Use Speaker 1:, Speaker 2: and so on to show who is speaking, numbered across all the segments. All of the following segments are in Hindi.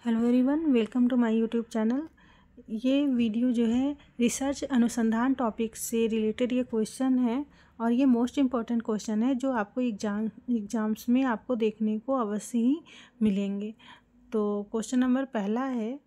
Speaker 1: Hello everyone, welcome to my YouTube channel. ये वीडियो जो है रिसर्च अनुसंधान टॉपिक से रिलेटेड ये क्वेश्चन है और ये मोस्ट इम्पॉर्टेंट क्वेश्चन है जो आपको एग्जाम्स में आपको देखने को अवश्य ही मिलेंगे। तो क्वेश्चन नंबर पहला है,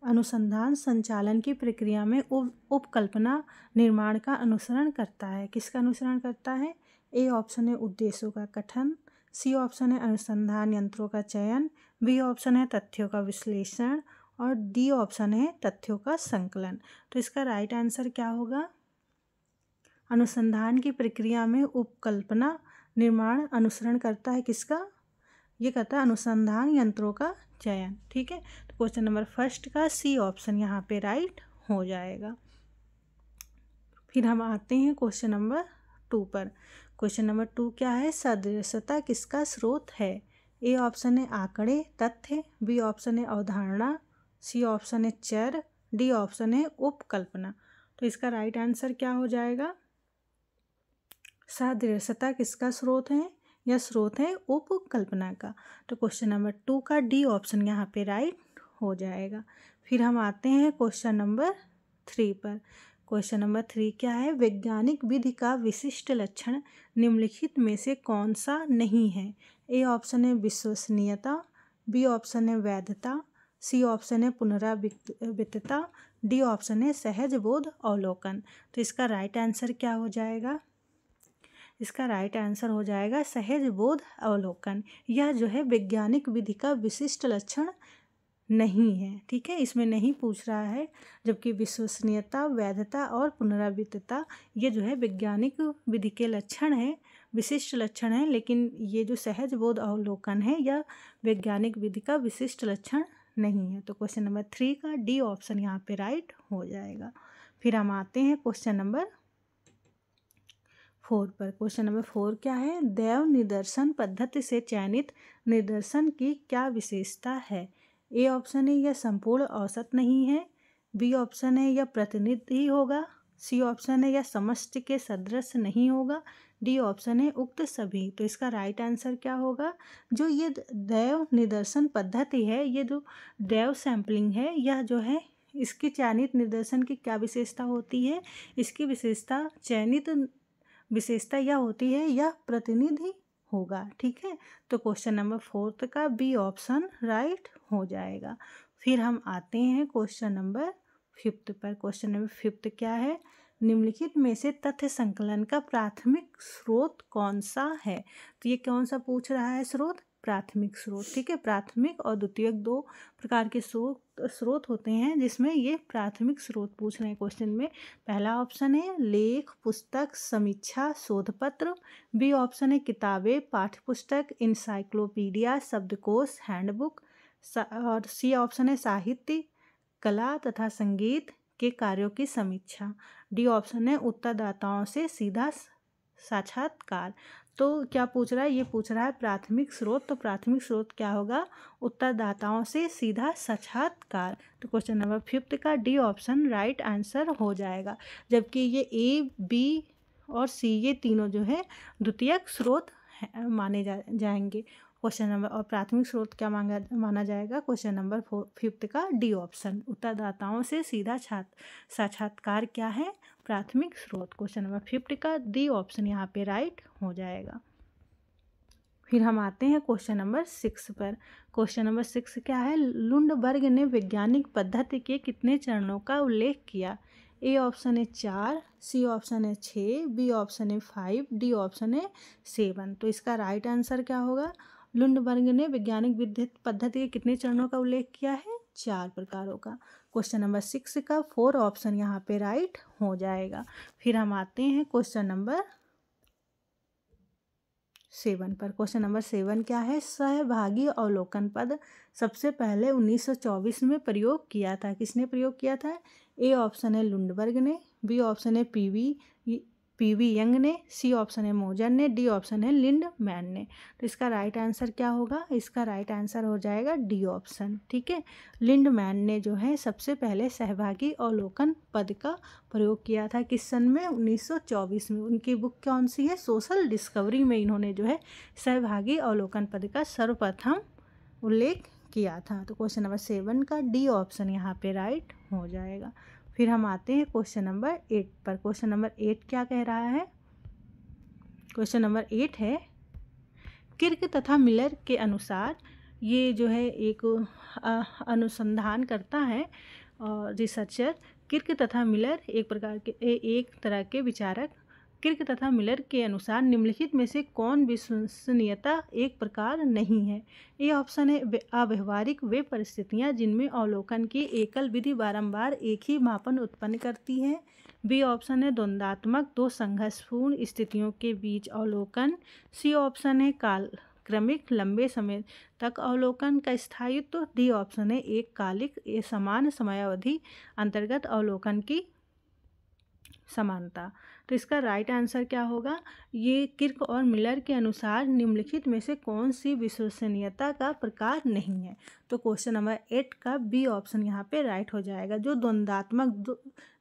Speaker 1: अनुसंधान संचालन की प्रक्रिया में उपकल्पना निर्माण का अनुसरण करता है। किसका अनुसरण करता है? ए ऑप्शन है उद्देश्यों का कथन, सी ऑप्शन है अनुसंधान यंत्रों का चयन, बी ऑप्शन है तथ्यों का विश्लेषण और डी ऑप्शन है तथ्यों का संकलन। तो इसका राइट आंसर क्या होगा? अनुसंधान की प्रक्रिया में उपकल्पना निर्माण अनुसरण करता है। किसका? ये करता है अनुसंधान यंत्रों का चयन। ठीक है, तो क्वेश्चन नंबर फर्स्ट का सी ऑप्शन यहाँ पे राइट हो जाएगा। फिर हम आते हैं क्वेश्चन नंबर 2 पर। क्वेश्चन नंबर 2 क्या है? सदृशता किसका स्रोत है? ए ऑप्शन है आंकड़े तथ्य, बी ऑप्शन है अवधारणा, सी ऑप्शन है चर, डी ऑप्शन है उपकल्पना। तो इसका राइट आंसर क्या हो जाएगा? सदृशता किसका स्रोत है? यह स्रोत है उपकल्पना का। तो क्वेश्चन नंबर 2 का डी ऑप्शन यहाँ पे राइट हो जाएगा। फिर हम आते हैं क्वेश्चन नंबर 3 पर। क्वेश्चन नंबर 3 क्या है? वैज्ञानिक विधि का विशिष्ट लक्षण निम्नलिखित में से कौन सा नहीं है? ए ऑप्शन है विश्वसनीयता, बी ऑप्शन है वैधता, सी ऑप्शन है पुनरावृत्तता, डी ऑप्शन है सहज बोध अवलोकन। तो इसका राइट आंसर क्या हो जाएगा? इसका राइट आंसर हो जाएगा सहज बोध अवलोकन। यह जो है वैज्ञानिक विधि का विशिष्ट लक्षण नहीं है। ठीक है, इसमें नहीं पूछ रहा है, जबकि विश्वसनीयता, वैधता और पुनरावृत्तता ये जो है वैज्ञानिक विधि के लक्षण है, विशिष्ट लक्षण है। लेकिन ये जो सहज बोध अवलोकन है यह वैज्ञानिक विधि का विशिष्ट लक्षण नहीं है। तो क्वेश्चन नंबर 3 का डी ऑप्शन यहाँ पे राइट हो जाएगा। फिर हम आते हैं क्वेश्चन नंबर 4 पर। क्वेश्चन नंबर 4 क्या है? दैव निदर्शन पद्धति से चयनित निदर्शन की क्या विशेषता है? ए ऑप्शन है यह संपूर्ण औसत नहीं है, बी ऑप्शन है यह प्रतिनिधि होगा, सी ऑप्शन है यह समष्टि के सदृश नहीं होगा, डी ऑप्शन है उक्त सभी। तो इसका राइट आंसर क्या होगा? जो ये दैव निदर्शन पद्धति है, ये जो दैव सैंपलिंग है, यह जो है इसकी चयनित निदर्शन की क्या विशेषता होती है? इसकी विशेषता, चयनित विशेषता यह होती है यह प्रतिनिधि होगा। ठीक है, तो क्वेश्चन नंबर 4 का बी ऑप्शन राइट हो जाएगा। फिर हम आते हैं क्वेश्चन नंबर 5 पर। क्वेश्चन नंबर 5 क्या है? निम्नलिखित में से तथ्य संकलन का प्राथमिक स्रोत कौन सा है? तो ये कौन सा पूछ रहा है स्रोत? प्राथमिक स्रोत। ठीक है, प्राथमिक और द्वितीयक 2 प्रकार के स्रोत होते हैं जिसमें ये प्राथमिक स्रोत पूछ रहे हैं क्वेश्चन में। पहला ऑप्शन है लेख, पुस्तक, समीक्षा, शोधपत्र, बी ऑप्शन है किताबें, पाठ्यपुस्तक, इंसाइक्लोपीडिया, शब्दकोश, हैंडबुक, और सी ऑप्शन है साहित्य, कला तथा संगीत के कार्यों की समीक्षा, डी ऑप्शन है उत्तरदाताओं से सीधा साक्षात्कार। तो क्या पूछ रहा है? ये पूछ रहा है प्राथमिक स्रोत। तो प्राथमिक स्रोत क्या होगा? उत्तरदाताओं से सीधा साक्षात्कार। तो क्वेश्चन नंबर 5 का डी ऑप्शन राइट आंसर हो जाएगा। जबकि ये ए, बी और सी ये तीनों जो है द्वितीयक स्रोत माने जाएंगे। क्वेश्चन नंबर और प्राथमिक स्रोत क्या माना जाएगा? क्वेश्चन नंबर 5 का डी ऑप्शन, उत्तरदाताओं से सीधा साक्षात्कार क्या है? प्राथमिक स्रोत। क्वेश्चन नंबर 5 का डी ऑप्शन यहाँ पे राइट हो जाएगा। फिर हम आते हैं क्वेश्चन नंबर 6 पर। क्वेश्चन नंबर 6 क्या है? लुंडबर्ग ने वैज्ञानिक पद्धति के कितने चरणों का उल्लेख किया? ए ऑप्शन है 4, सी ऑप्शन है 6, बी ऑप्शन है 5, डी ऑप्शन है 7। तो इसका राइट आंसर क्या होगा? लुंडबर्ग ने वैज्ञानिक पद्धति के कितने चरणों का उल्लेख किया है? 4 प्रकारों का। क्वेश्चन नंबर 6 का 4 ऑप्शन यहाँ पे राइट हो जाएगा। फिर हम आते हैं क्वेश्चन नंबर 7 पर। क्वेश्चन नंबर 7 क्या है? सहभागी अवलोकन पद सबसे पहले 1924 में प्रयोग किया था। किसने प्रयोग किया था? ए ऑप्शन है लुंडबर्ग ने, बी ऑप्शन है पीवी यंग ने, सी ऑप्शन है मोजर ने, डी ऑप्शन है लिंडमैन ने। तो इसका राइट आंसर क्या होगा? इसका राइट आंसर हो जाएगा डी ऑप्शन। ठीक है, लिंडमैन ने जो है सबसे पहले सहभागी अवलोकन पद का प्रयोग किया था। किस सन में? 1924 में। उनकी बुक कौन सी है? सोशल डिस्कवरी में इन्होंने जो है सहभागी अवलोकन पद का सर्वप्रथम उल्लेख किया था। तो क्वेश्चन नंबर 7 का डी ऑप्शन यहाँ पे राइट हो जाएगा। फिर हम आते हैं क्वेश्चन नंबर 8 पर। क्वेश्चन नंबर 8 क्या कह रहा है? क्वेश्चन नंबर 8 है, किर्क तथा मिलर के अनुसार, ये जो है एक अनुसंधान करता है और रिसर्चर किर्क तथा मिलर एक तरह के विचारक, किर्क तथा मिलर के अनुसार निम्नलिखित में से कौन विश्वसनीयता एक प्रकार नहीं है? ए ऑप्शन है अव्यवहारिक वे परिस्थितियां जिनमें अवलोकन की एकल विधि बारंबार एक ही मापन उत्पन्न करती है। बी ऑप्शन है द्वंद्वात्मक दो संघर्षपूर्ण स्थितियों के बीच अवलोकन। सी ऑप्शन है कालक्रमिक लंबे समय तक अवलोकन का स्थायित्व। डी ऑप्शन है एक कालिक समान समयावधि अंतर्गत अवलोकन की समानता। तो इसका राइट आंसर क्या होगा? ये किर्क और मिलर के अनुसार निम्नलिखित में से कौन सी विश्वसनीयता का प्रकार नहीं है? तो क्वेश्चन नंबर 8 का बी ऑप्शन यहाँ पे राइट हो जाएगा। जो द्वंद्वात्मक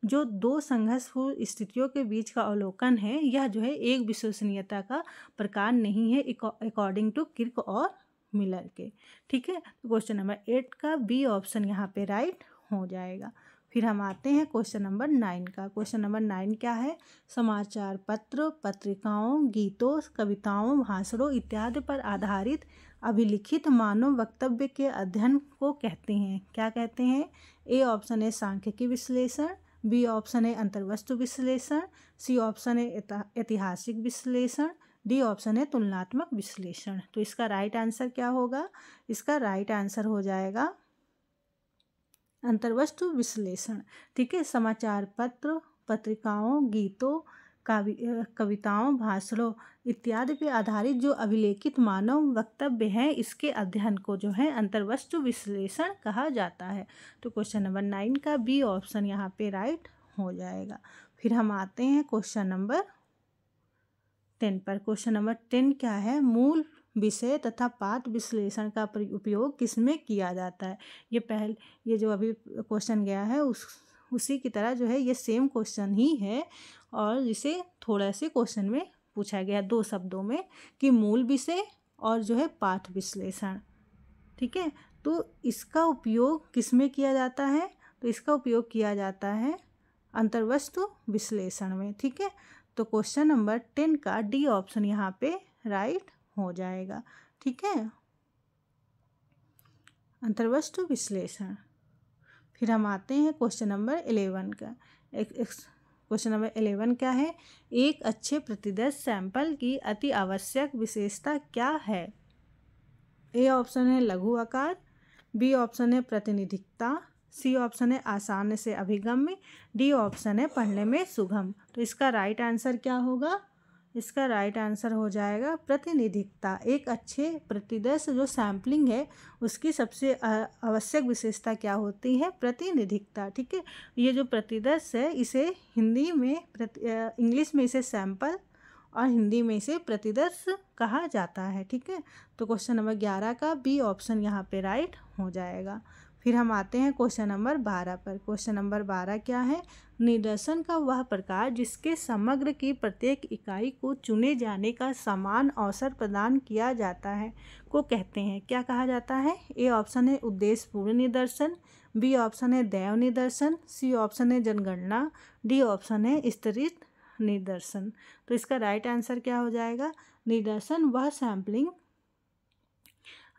Speaker 1: जो दो संघर्षपूर्ण स्थितियों के बीच का अवलोकन है, यह जो है एक विश्वसनीयता का प्रकार नहीं है अकॉर्डिंग टू किर्क और मिलर के। ठीक है, तो क्वेश्चन नंबर 8 का बी ऑप्शन यहाँ पे राइट हो जाएगा। फिर हम आते हैं क्वेश्चन नंबर 9 का। क्वेश्चन नंबर 9 क्या है? समाचार पत्र, पत्रिकाओं, गीतों, कविताओं, भाषणों इत्यादि पर आधारित अभिलिखित मानव वक्तव्य के अध्ययन को कहते हैं, क्या कहते हैं? ए ऑप्शन है सांख्यिकी विश्लेषण, बी ऑप्शन है अंतर्वस्तु विश्लेषण, सी ऑप्शन है ऐतिहासिक विश्लेषण, डी ऑप्शन है तुलनात्मक विश्लेषण। तो इसका राइट आंसर क्या होगा? इसका राइट आंसर हो जाएगा अंतर्वस्तु विश्लेषण। ठीक है, समाचार पत्र, पत्रिकाओं, गीतों, कविताओं, भाषणों इत्यादि पे आधारित जो अभिलेखित मानव वक्तव्य हैं, इसके अध्ययन को जो है अंतर्वस्तु विश्लेषण कहा जाता है। तो क्वेश्चन नंबर 9 का बी ऑप्शन यहाँ पे राइट हो जाएगा। फिर हम आते हैं क्वेश्चन नंबर 10 पर। क्वेश्चन नंबर 10 क्या है? मूल विषय तथा पाठ विश्लेषण का उपयोग किसमें किया जाता है? ये जो अभी क्वेश्चन गया है उसी की तरह जो है ये सेम क्वेश्चन ही है और इसे थोड़ा से क्वेश्चन में पूछा गया 2 शब्दों में कि मूल विषय और जो है पाठ विश्लेषण। ठीक है, तो इसका उपयोग किसमें किया जाता है? तो इसका उपयोग किया जाता है अंतर्वस्तु विश्लेषण में। ठीक है, तो क्वेश्चन नंबर 10 का डी ऑप्शन यहाँ पे राइट हो जाएगा। ठीक है, अंतर्वस्तु विश्लेषण। फिर हम आते हैं क्वेश्चन नंबर 11 का। क्वेश्चन नंबर 11 क्या है? एक अच्छे प्रतिदर्श सैंपल की अति आवश्यक विशेषता क्या है? ए ऑप्शन है लघु आकार, बी ऑप्शन है प्रतिनिधिकता, सी ऑप्शन है आसान से अभिगम्य, डी ऑप्शन है पढ़ने में सुगम। तो इसका राइट आंसर क्या होगा? इसका राइट आंसर हो जाएगा प्रतिनिधिकता। एक अच्छे प्रतिदर्श जो सैम्पलिंग है उसकी सबसे आवश्यक विशेषता क्या होती है? प्रतिनिधिकता। ठीक है, ये जो प्रतिदर्श है इसे हिंदी में इंग्लिश में इसे सैंपल और हिंदी में इसे प्रतिदर्श कहा जाता है। ठीक है, तो क्वेश्चन नंबर 11 का बी ऑप्शन यहाँ पे राइट हो जाएगा। फिर हम आते हैं क्वेश्चन नंबर 12 पर। क्वेश्चन नंबर 12 क्या है? निदर्शन का वह प्रकार जिसके समग्र की प्रत्येक इकाई को चुने जाने का समान अवसर प्रदान किया जाता है को कहते हैं, क्या कहा जाता है? ए ऑप्शन है उद्देश्यपूर्ण निदर्शन, बी ऑप्शन है दैव निदर्शन, सी ऑप्शन है जनगणना, डी ऑप्शन है स्तरित निदर्शन। तो इसका राइट आंसर क्या हो जाएगा? निदर्शन वह सैम्पलिंग,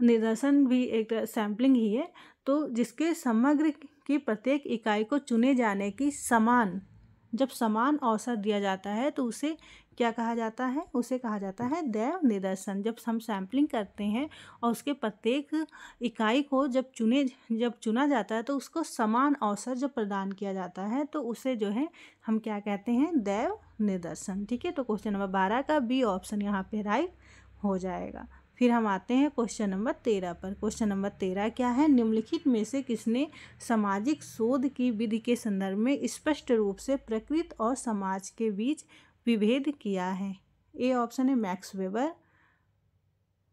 Speaker 1: निदर्शन भी एक सैम्पलिंग ही है तो जिसके समग्र की प्रत्येक इकाई को चुने जाने की जब समान अवसर दिया जाता है तो उसे क्या कहा जाता है? उसे कहा जाता है दैव निदर्शन। जब हम सैम्पलिंग करते हैं और उसके प्रत्येक इकाई को जब चुना जाता है तो उसको समान अवसर जब प्रदान किया जाता है तो उसे जो है हम क्या कहते हैं? दैव निदर्शन। ठीक है, तो क्वेश्चन नंबर 12 का बी ऑप्शन यहाँ पे राइट हो जाएगा। फिर हम आते हैं क्वेश्चन नंबर 13 पर। क्वेश्चन नंबर 13 क्या है? निम्नलिखित में से किसने सामाजिक शोध की विधि के संदर्भ में स्पष्ट रूप से प्रकृति और समाज के बीच विभेद किया है? ए ऑप्शन है मैक्स वेबर,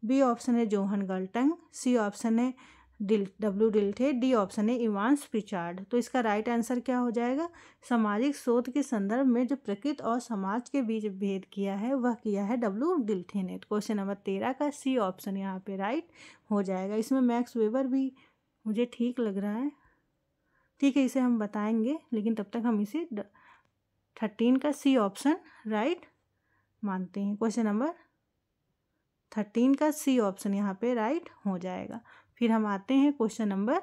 Speaker 1: बी ऑप्शन है जोहन गल्टन, सी ऑप्शन है डिल्थे। डी ऑप्शन है इवांस प्रिचार्ड। तो इसका राइट आंसर क्या हो जाएगा? सामाजिक शोध के संदर्भ में जो प्रकृति और समाज के बीच भेद किया है वह किया है डिल्थे ने। क्वेश्चन नंबर 13 का सी ऑप्शन यहाँ पे राइट हो जाएगा। इसमें मैक्स वेबर भी मुझे ठीक लग रहा है, ठीक है, इसे हम बताएंगे, लेकिन तब तक हम इसे 13 का सी ऑप्शन राइट मानते हैं। क्वेश्चन नंबर 13 का सी ऑप्शन यहाँ पे राइट हो जाएगा। फिर हम आते हैं क्वेश्चन नंबर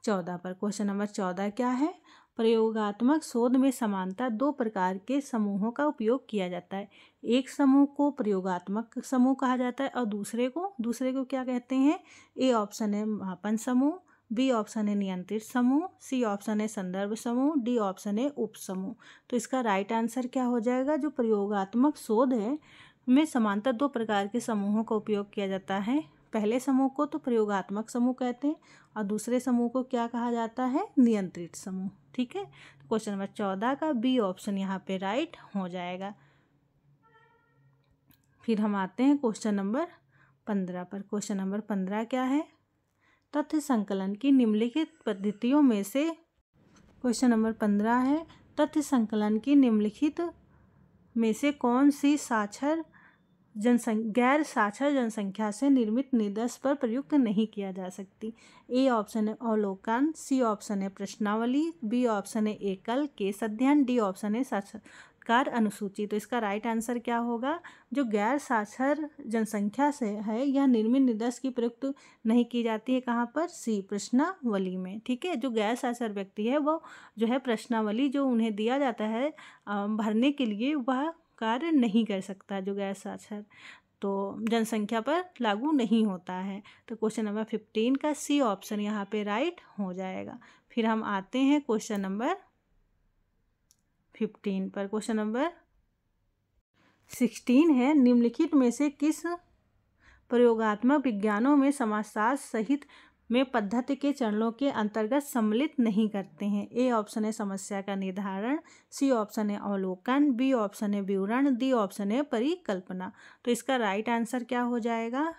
Speaker 1: 14 पर। क्वेश्चन नंबर 14 क्या है? प्रयोगात्मक शोध में समानता दो प्रकार के समूहों का उपयोग किया जाता है। एक समूह को प्रयोगात्मक समूह कहा जाता है और दूसरे को क्या कहते हैं? ए ऑप्शन है मापन समूह, बी ऑप्शन है नियंत्रित समूह, सी ऑप्शन है संदर्भ समूह, डी ऑप्शन है उप समूह। तो इसका राइट आंसर क्या हो जाएगा? जो प्रयोगात्मक शोध है में समानता दो प्रकार के समूहों का उपयोग किया जाता है। पहले समूह को तो प्रयोगात्मक समूह कहते हैं और दूसरे समूह को क्या कहा जाता है? नियंत्रित समूह। ठीक है, तो क्वेश्चन नंबर 14 का बी ऑप्शन यहाँ पे राइट हो जाएगा। फिर हम आते हैं क्वेश्चन नंबर 15 पर। क्वेश्चन नंबर 15 क्या है? तथ्य संकलन की निम्नलिखित पद्धतियों में से, क्वेश्चन नंबर 15 है, तथ्य संकलन की निम्नलिखित में से कौन सी गैर साक्षर जनसंख्या से निर्मित निदर्श पर प्रयुक्त नहीं किया जा सकती? ए ऑप्शन है अवलोकन, सी ऑप्शन है प्रश्नावली, बी ऑप्शन है एकल केस अध्ययन, डी ऑप्शन है साक्षात्कार अनुसूची। तो इसका राइट आंसर क्या होगा? जो गैर साक्षर जनसंख्या से है यह निर्मित निदर्श की प्रयुक्त नहीं की जाती है। कहाँ पर? सी प्रश्नावली में। ठीक है, जो गैर साक्षर व्यक्ति है वो जो है प्रश्नावली जो उन्हें दिया जाता है भरने के लिए वह कार्य नहीं कर सकता, जो गैर साक्षर तो जनसंख्या पर लागू नहीं होता है। तो क्वेश्चन नंबर 15 का सी ऑप्शन यहाँ पे राइट हो जाएगा। फिर हम आते हैं क्वेश्चन नंबर 15 पर। क्वेश्चन नंबर 16 है, निम्नलिखित में से किस प्रयोगात्मक विज्ञानों में समाजशास्त्र सहित में पद्धति के चरणों के अंतर्गत सम्मिलित नहीं करते हैं? ए ऑप्शन है समस्या का निर्धारण, सी ऑप्शन है अवलोकन, बी ऑप्शन है विवरण, डी ऑप्शन है परिकल्पना। तो इसका राइट आंसर क्या हो जाएगा?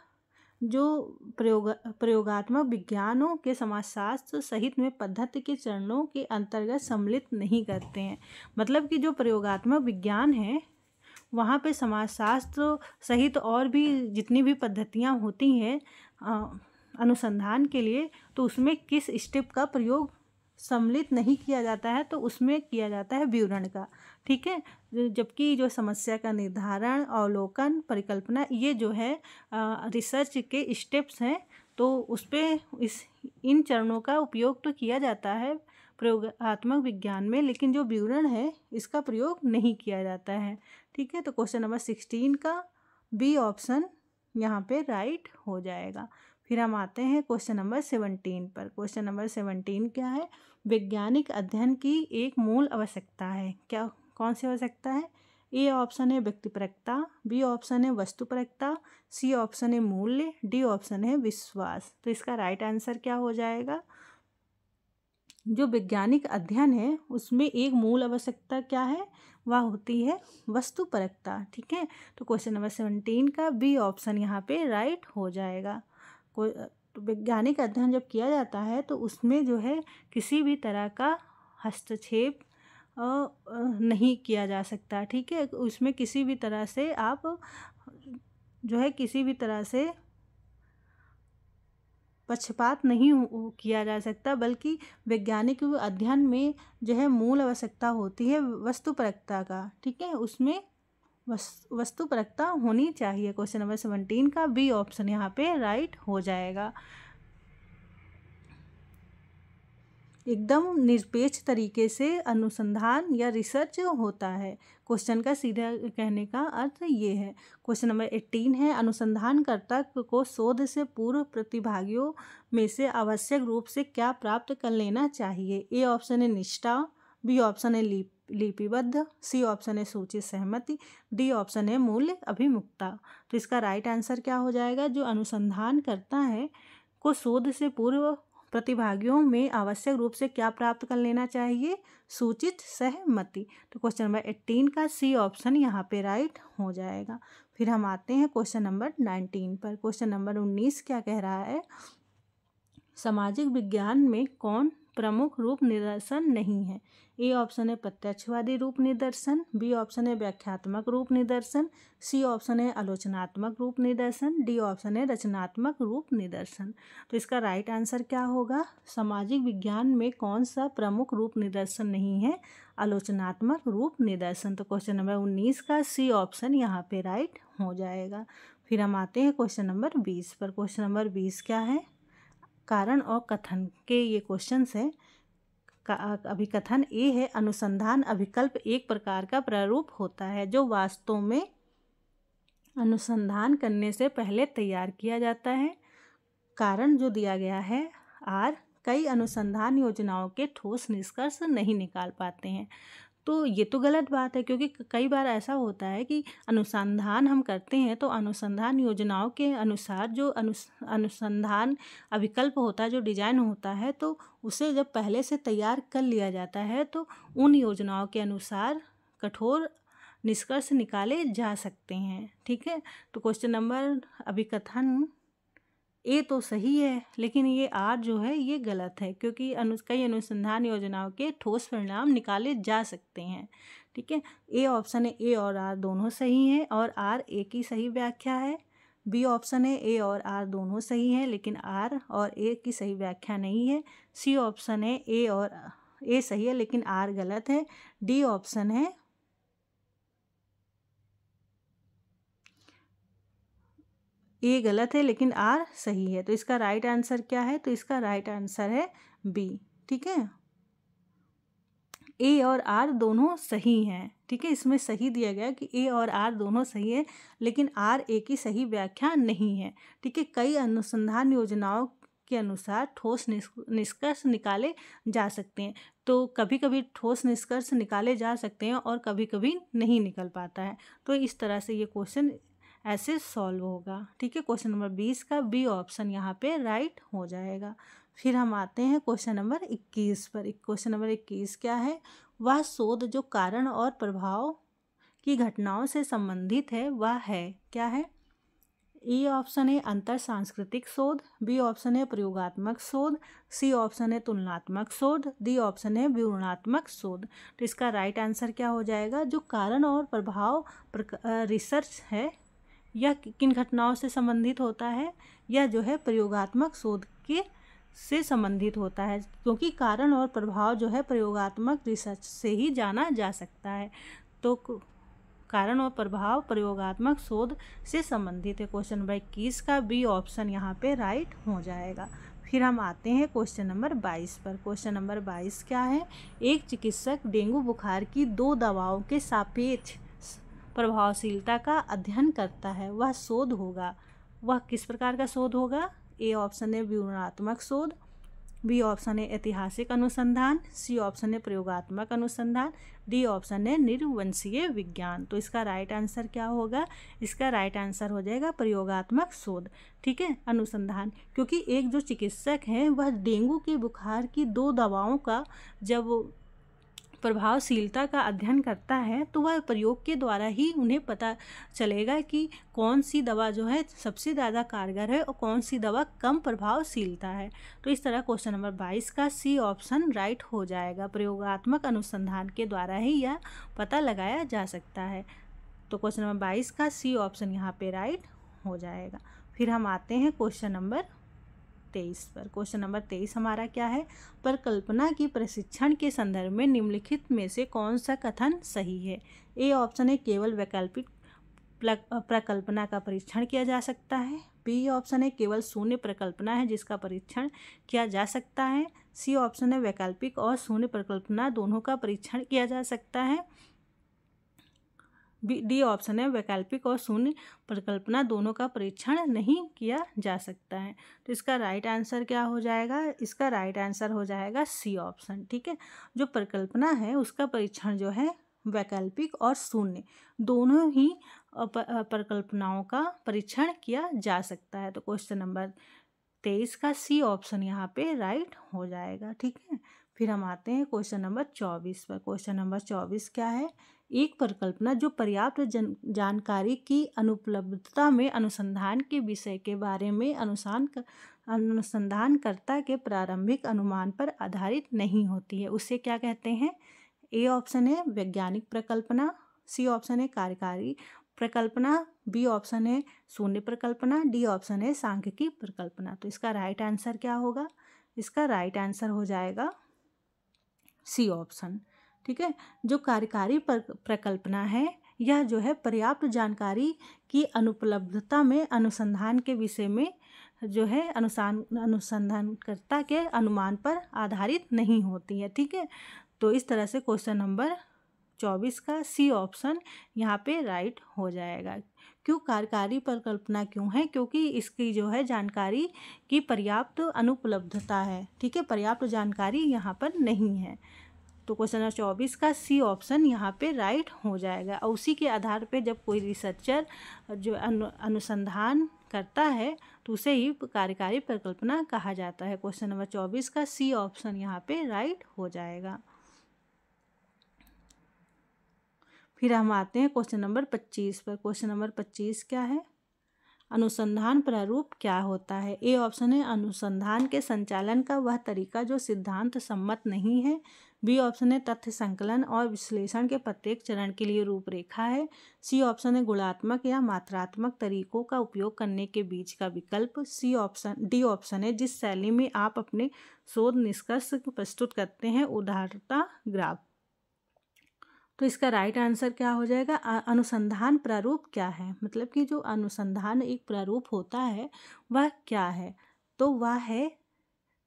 Speaker 1: जो प्रयोगात्मक विज्ञानों के समाजशास्त्र सहित में पद्धति के चरणों के अंतर्गत सम्मिलित नहीं करते हैं, मतलब कि जो प्रयोगात्मक विज्ञान है वहाँ पे समाजशास्त्र सहित और भी जितनी भी पद्धतियाँ होती हैं अनुसंधान के लिए, तो उसमें किस स्टेप का प्रयोग सम्मिलित नहीं किया जाता है? तो उसमें किया जाता है विवरण का। ठीक है, जबकि जो समस्या का निर्धारण, अवलोकन, परिकल्पना ये जो है रिसर्च के स्टेप्स हैं, तो उस पर इन चरणों का उपयोग तो किया जाता है प्रयोगात्मक विज्ञान में, लेकिन जो विवरण है इसका प्रयोग नहीं किया जाता है। ठीक है, तो क्वेश्चन नंबर 16 का बी ऑप्शन यहाँ पे राइट हो जाएगा। फिर हम आते हैं क्वेश्चन नंबर 17 पर। क्वेश्चन नंबर 17 क्या है? वैज्ञानिक अध्ययन की एक मूल आवश्यकता है। क्या, कौन सी आवश्यकता है? ए ऑप्शन है व्यक्तिपरकता, बी ऑप्शन है वस्तुपरकता, सी ऑप्शन है मूल्य, डी ऑप्शन है विश्वास। तो इसका राइट आंसर क्या हो जाएगा? जो वैज्ञानिक अध्ययन है उसमें एक मूल आवश्यकता क्या है? वह होती है वस्तुपरकता। ठीक है, तो क्वेश्चन नंबर 17 का बी ऑप्शन यहाँ पे राइट हो जाएगा। तो वैज्ञानिक अध्ययन जब किया जाता है तो उसमें जो है किसी भी तरह का हस्तक्षेप नहीं किया जा सकता। ठीक है, उसमें किसी भी तरह से आप जो है किसी भी तरह से पक्षपात नहीं किया जा सकता, बल्कि वैज्ञानिक अध्ययन में जो है मूल आवश्यकता होती है वस्तुपरकता का। ठीक है, उसमें वस्तुपरकता होनी चाहिए। क्वेश्चन नंबर 17 का बी ऑप्शन यहाँ पे राइट हो जाएगा। एकदम निरपेक्ष तरीके से अनुसंधान या रिसर्च होता है। क्वेश्चन का सीधा कहने का अर्थ ये है। क्वेश्चन नंबर 18 है, अनुसंधानकर्ता को शोध से पूर्व प्रतिभागियों में से आवश्यक रूप से क्या प्राप्त कर लेना चाहिए? ए ऑप्शन है निष्ठा, बी ऑप्शन है लिपिबद्ध, सी ऑप्शन है सूची सहमति, डी ऑप्शन है मूल्य अभिमुखता। तो इसका राइट आंसर क्या हो जाएगा? जो अनुसंधान करता है को शोध से पूर्व प्रतिभागियों में आवश्यक रूप से क्या प्राप्त कर लेना चाहिए? सूचित सहमति। तो क्वेश्चन नंबर 18 का सी ऑप्शन यहाँ पे राइट हो जाएगा। फिर फिर हम आते हैं क्वेश्चन नंबर 19 पर। क्वेश्चन नंबर 19 क्या कह रहा है, सामाजिक विज्ञान में कौन प्रमुख रूप निदर्शन नहीं है। ए ऑप्शन है प्रत्यक्षवादी रूप निदर्शन, बी ऑप्शन है व्याख्यात्मक रूप निदर्शन, सी ऑप्शन है आलोचनात्मक रूप निदर्शन, डी ऑप्शन है रचनात्मक रूप निदर्शन। तो इसका राइट आंसर क्या होगा, सामाजिक विज्ञान में कौन सा प्रमुख रूप निदर्शन नहीं है, आलोचनात्मक रूप निदर्शन। तो क्वेश्चन नंबर 19 का सी ऑप्शन यहाँ पे राइट हो जाएगा। फिर हम आते हैं क्वेश्चन नंबर 20 पर। क्वेश्चन नंबर 20 क्या है, कारण और कथन के ये क्वेश्चंस है। अभिकथन ए है, अनुसंधान अभिकल्प एक प्रकार का प्रारूप होता है जो वास्तव में अनुसंधान करने से पहले तैयार किया जाता है। कारण जो दिया गया है आर, कई अनुसंधान योजनाओं के ठोस निष्कर्ष नहीं निकाल पाते हैं। तो ये तो गलत बात है, क्योंकि कई बार ऐसा होता है कि अनुसंधान हम करते हैं तो अनुसंधान योजनाओं के अनुसार जो अनुसंधान अभिकल्प होता है, जो डिजाइन होता है, तो उसे जब पहले से तैयार कर लिया जाता है तो उन योजनाओं के अनुसार कठोर निष्कर्ष निकाले जा सकते हैं। ठीक है, तो क्वेश्चन नंबर अभिकथन ए तो सही है, लेकिन ये आर जो है ये गलत है, क्योंकि कई अनुसंधान योजनाओं के ठोस परिणाम निकाले जा सकते हैं। ठीक है, ए ऑप्शन है ए और आर दोनों सही हैं और आर ए की सही व्याख्या है। बी ऑप्शन है ए और आर दोनों सही हैं लेकिन आर और ए की सही व्याख्या नहीं है। सी ऑप्शन है ए और ए सही है लेकिन आर गलत है। डी ऑप्शन है ए गलत है लेकिन आर सही है। तो इसका राइट आंसर क्या है, तो इसका राइट आंसर है बी। ठीक है, ए और आर दोनों सही हैं। ठीक है, इसमें सही दिया गया कि ए और आर दोनों सही है लेकिन आर ए की सही व्याख्या नहीं है। ठीक है, कई अनुसंधान योजनाओं के अनुसार ठोस निष्कर्ष निकाले जा सकते हैं। तो कभी कभी ठोस निष्कर्ष निकाले जा सकते हैं और कभी कभी नहीं निकल पाता है। तो इस तरह से ये क्वेश्चन ऐसे सॉल्व होगा। ठीक है, क्वेश्चन नंबर 20 का बी ऑप्शन यहाँ पे राइट हो जाएगा। फिर हम आते हैं क्वेश्चन नंबर 21 पर। क्वेश्चन नंबर 21 क्या है, वह शोध जो कारण और प्रभाव की घटनाओं से संबंधित है वह है, क्या है। ए ऑप्शन है अंतर सांस्कृतिक शोध, बी ऑप्शन है प्रयोगात्मक शोध, सी ऑप्शन है तुलनात्मक शोध, डी ऑप्शन है विवरणात्मक शोध। तो इसका राइट आंसर क्या हो जाएगा, जो कारण और प्रभाव रिसर्च है यह किन घटनाओं से संबंधित होता है, यह जो है प्रयोगात्मक शोध के से संबंधित होता है, क्योंकि कारण और प्रभाव जो है प्रयोगात्मक रिसर्च से ही जाना जा सकता है। तो कारण और प्रभाव प्रयोगात्मक शोध से संबंधित है। क्वेश्चन नंबर 21 का बी ऑप्शन यहाँ पे राइट हो जाएगा। फिर हम आते हैं क्वेश्चन नंबर 22 पर। क्वेश्चन नंबर 22 क्या है, एक चिकित्सक डेंगू बुखार की 2 दवाओं के सापेक्ष प्रभावशीलता का अध्ययन करता है, वह शोध होगा, वह किस प्रकार का शोध होगा। ए ऑप्शन है विवरणात्मक शोध, बी ऑप्शन है ऐतिहासिक अनुसंधान, सी ऑप्शन है प्रयोगात्मक अनुसंधान, डी ऑप्शन है निर्वंशीय विज्ञान। तो इसका राइट आंसर क्या होगा, इसका राइट आंसर हो जाएगा प्रयोगात्मक शोध। ठीक है, अनुसंधान, क्योंकि एक जो चिकित्सक है वह डेंगू के बुखार की 2 दवाओं का जब प्रभावशीलता का अध्ययन करता है तो वह प्रयोग के द्वारा ही उन्हें पता चलेगा कि कौन सी दवा जो है सबसे ज़्यादा कारगर है और कौन सी दवा कम प्रभावशीलता है। तो इस तरह क्वेश्चन नंबर 22 का सी ऑप्शन राइट हो जाएगा। प्रयोगात्मक अनुसंधान के द्वारा ही यह पता लगाया जा सकता है। तो क्वेश्चन नंबर 22 का सी ऑप्शन यहाँ पे राइट हो जाएगा। फिर हम आते हैं क्वेश्चन नंबर 23 पर। क्वेश्चन नंबर 23 हमारा क्या है, परिकल्पना की प्रशिक्षण के संदर्भ में निम्नलिखित में से कौन सा कथन सही है। ए ऑप्शन है केवल वैकल्पिक प्रकल्पना का परीक्षण किया जा सकता है, बी ऑप्शन है केवल शून्य प्रकल्पना है जिसका परीक्षण किया जा सकता है, सी ऑप्शन है वैकल्पिक और शून्य प्रकल्पना दोनों का परीक्षण किया जा सकता है, डी ऑप्शन है वैकल्पिक और शून्य परिकल्पना दोनों का परीक्षण नहीं किया जा सकता है। तो इसका राइट आंसर क्या हो जाएगा, इसका राइट आंसर हो जाएगा सी ऑप्शन। ठीक है, जो परिकल्पना है उसका परीक्षण जो है वैकल्पिक और शून्य दोनों ही परिकल्पनाओं का परीक्षण किया जा सकता है। तो क्वेश्चन नंबर 23 का सी ऑप्शन यहाँ पे राइट हो जाएगा। ठीक है, फिर हम आते हैं क्वेश्चन नंबर 24 पर। क्वेश्चन नंबर 24 क्या है, एक परिकल्पना जो पर्याप्त जानकारी की अनुपलब्धता में अनुसंधान के विषय के बारे में अनुसंधानकर्ता के प्रारंभिक अनुमान पर आधारित नहीं होती है, उसे क्या कहते हैं? ए ऑप्शन है वैज्ञानिक परिकल्पना, सी ऑप्शन है कार्यकारी परिकल्पना, बी ऑप्शन है शून्य परिकल्पना, डी ऑप्शन है सांख्यिकी परिकल्पना। तो इसका राइट आंसर क्या होगा? इसका राइट आंसर हो जाएगा सी ऑप्शन। ठीक है, जो कार्यकारी परिकल्पना है यह जो है पर्याप्त जानकारी की अनुपलब्धता में अनुसंधान के विषय में जो है अनुसंधानकर्ता के अनुमान पर आधारित नहीं होती है। ठीक है, तो इस तरह से क्वेश्चन नंबर 24 का सी ऑप्शन यहाँ पे राइट हो जाएगा। क्यों कार्यकारी परिकल्पना क्यों है? क्योंकि इसकी जो है जानकारी की पर्याप्त अनुपलब्धता है। ठीक है, पर्याप्त जानकारी यहाँ पर नहीं है, तो क्वेश्चन नंबर 24 का सी ऑप्शन यहाँ पे राइट हो जाएगा। और उसी के आधार पे जब कोई रिसर्चर जो अनुसंधान करता है तो उसे ही कार्यकारी परिकल्पना कहा जाता है। क्वेश्चन नंबर 24 का सी ऑप्शन यहाँ पे राइट हो जाएगा। फिर हम आते हैं क्वेश्चन नंबर 25 पर। क्वेश्चन नंबर 25 क्या है? अनुसंधान प्रारूप क्या होता है? ए ऑप्शन है अनुसंधान के संचालन का वह तरीका जो सिद्धांत सम्मत नहीं है, बी ऑप्शन है तथ्य संकलन और विश्लेषण के प्रत्येक चरण के लिए रूपरेखा है, सी ऑप्शन है गुणात्मक या मात्रात्मक तरीकों का उपयोग करने के बीच का विकल्प, डी ऑप्शन है जिस शैली में आप अपने शोध निष्कर्ष प्रस्तुत करते हैं, उदाहरणतः ग्राफ। तो इसका राइट आंसर क्या हो जाएगा? अनुसंधान प्रारूप क्या है, मतलब कि जो अनुसंधान एक प्रारूप होता है वह क्या है? तो वह है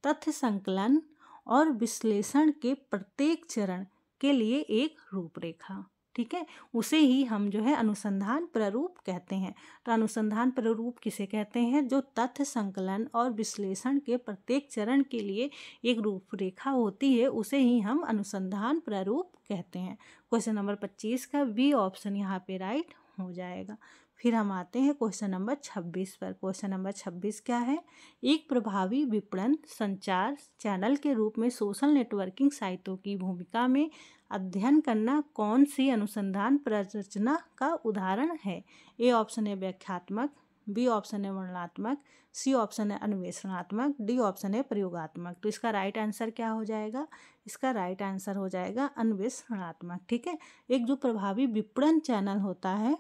Speaker 1: तथ्य संकलन और विश्लेषण के प्रत्येक चरण के लिए एक रूपरेखा। ठीक है, उसे ही हम जो है अनुसंधान प्रारूप कहते हैं। तो अनुसंधान प्रारूप किसे कहते हैं? जो तथ्य संकलन और विश्लेषण के प्रत्येक चरण के लिए एक रूपरेखा होती है उसे ही हम अनुसंधान प्रारूप कहते हैं। क्वेश्चन नंबर 25 का बी ऑप्शन यहाँ पे राइट हो जाएगा। फिर हम आते हैं क्वेश्चन नंबर 26 पर। क्वेश्चन नंबर 26 क्या है? एक प्रभावी विपणन संचार चैनल के रूप में सोशल नेटवर्किंग साइटों की भूमिका में अध्ययन करना कौन सी अनुसंधान प्ररचना का उदाहरण है? ए ऑप्शन है व्याख्यात्मक, बी ऑप्शन है वर्णनात्मक, सी ऑप्शन है अन्वेषणात्मक, डी ऑप्शन है प्रयोगात्मक। तो इसका राइट आंसर क्या हो जाएगा? इसका राइट आंसर हो जाएगा अन्वेषणात्मक। ठीक है, एक जो प्रभावी विपणन चैनल होता है,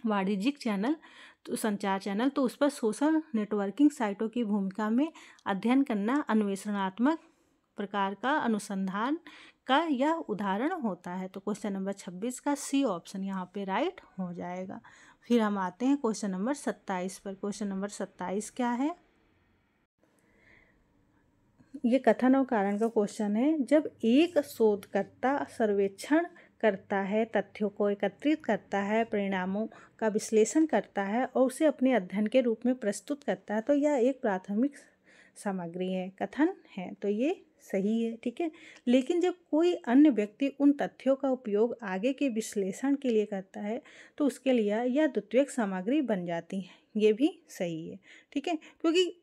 Speaker 1: वाणिज्यिक चैनल, तो संचार चैनल, तो उस पर सोशल नेटवर्किंग साइटों की भूमिका में अध्ययन करना अन्वेषणात्मक प्रकार का अनुसंधान का यह उदाहरण होता है। तो क्वेश्चन नंबर 26 का सी ऑप्शन यहाँ पे राइट हो जाएगा। फिर हम आते हैं क्वेश्चन नंबर 27 पर। क्वेश्चन नंबर 27 क्या है? ये कथन और कारण का क्वेश्चन है। जब एक शोधकर्ता सर्वेक्षण करता है, तथ्यों को एकत्रित करता है, परिणामों का विश्लेषण करता है और उसे अपने अध्ययन के रूप में प्रस्तुत करता है तो यह एक प्राथमिक सामग्री है, कथन है, तो ये सही है। ठीक है, लेकिन जब कोई अन्य व्यक्ति उन तथ्यों का उपयोग आगे के विश्लेषण के लिए करता है तो उसके लिए यह द्वितीयक सामग्री बन जाती है, ये भी सही है। ठीक है, क्योंकि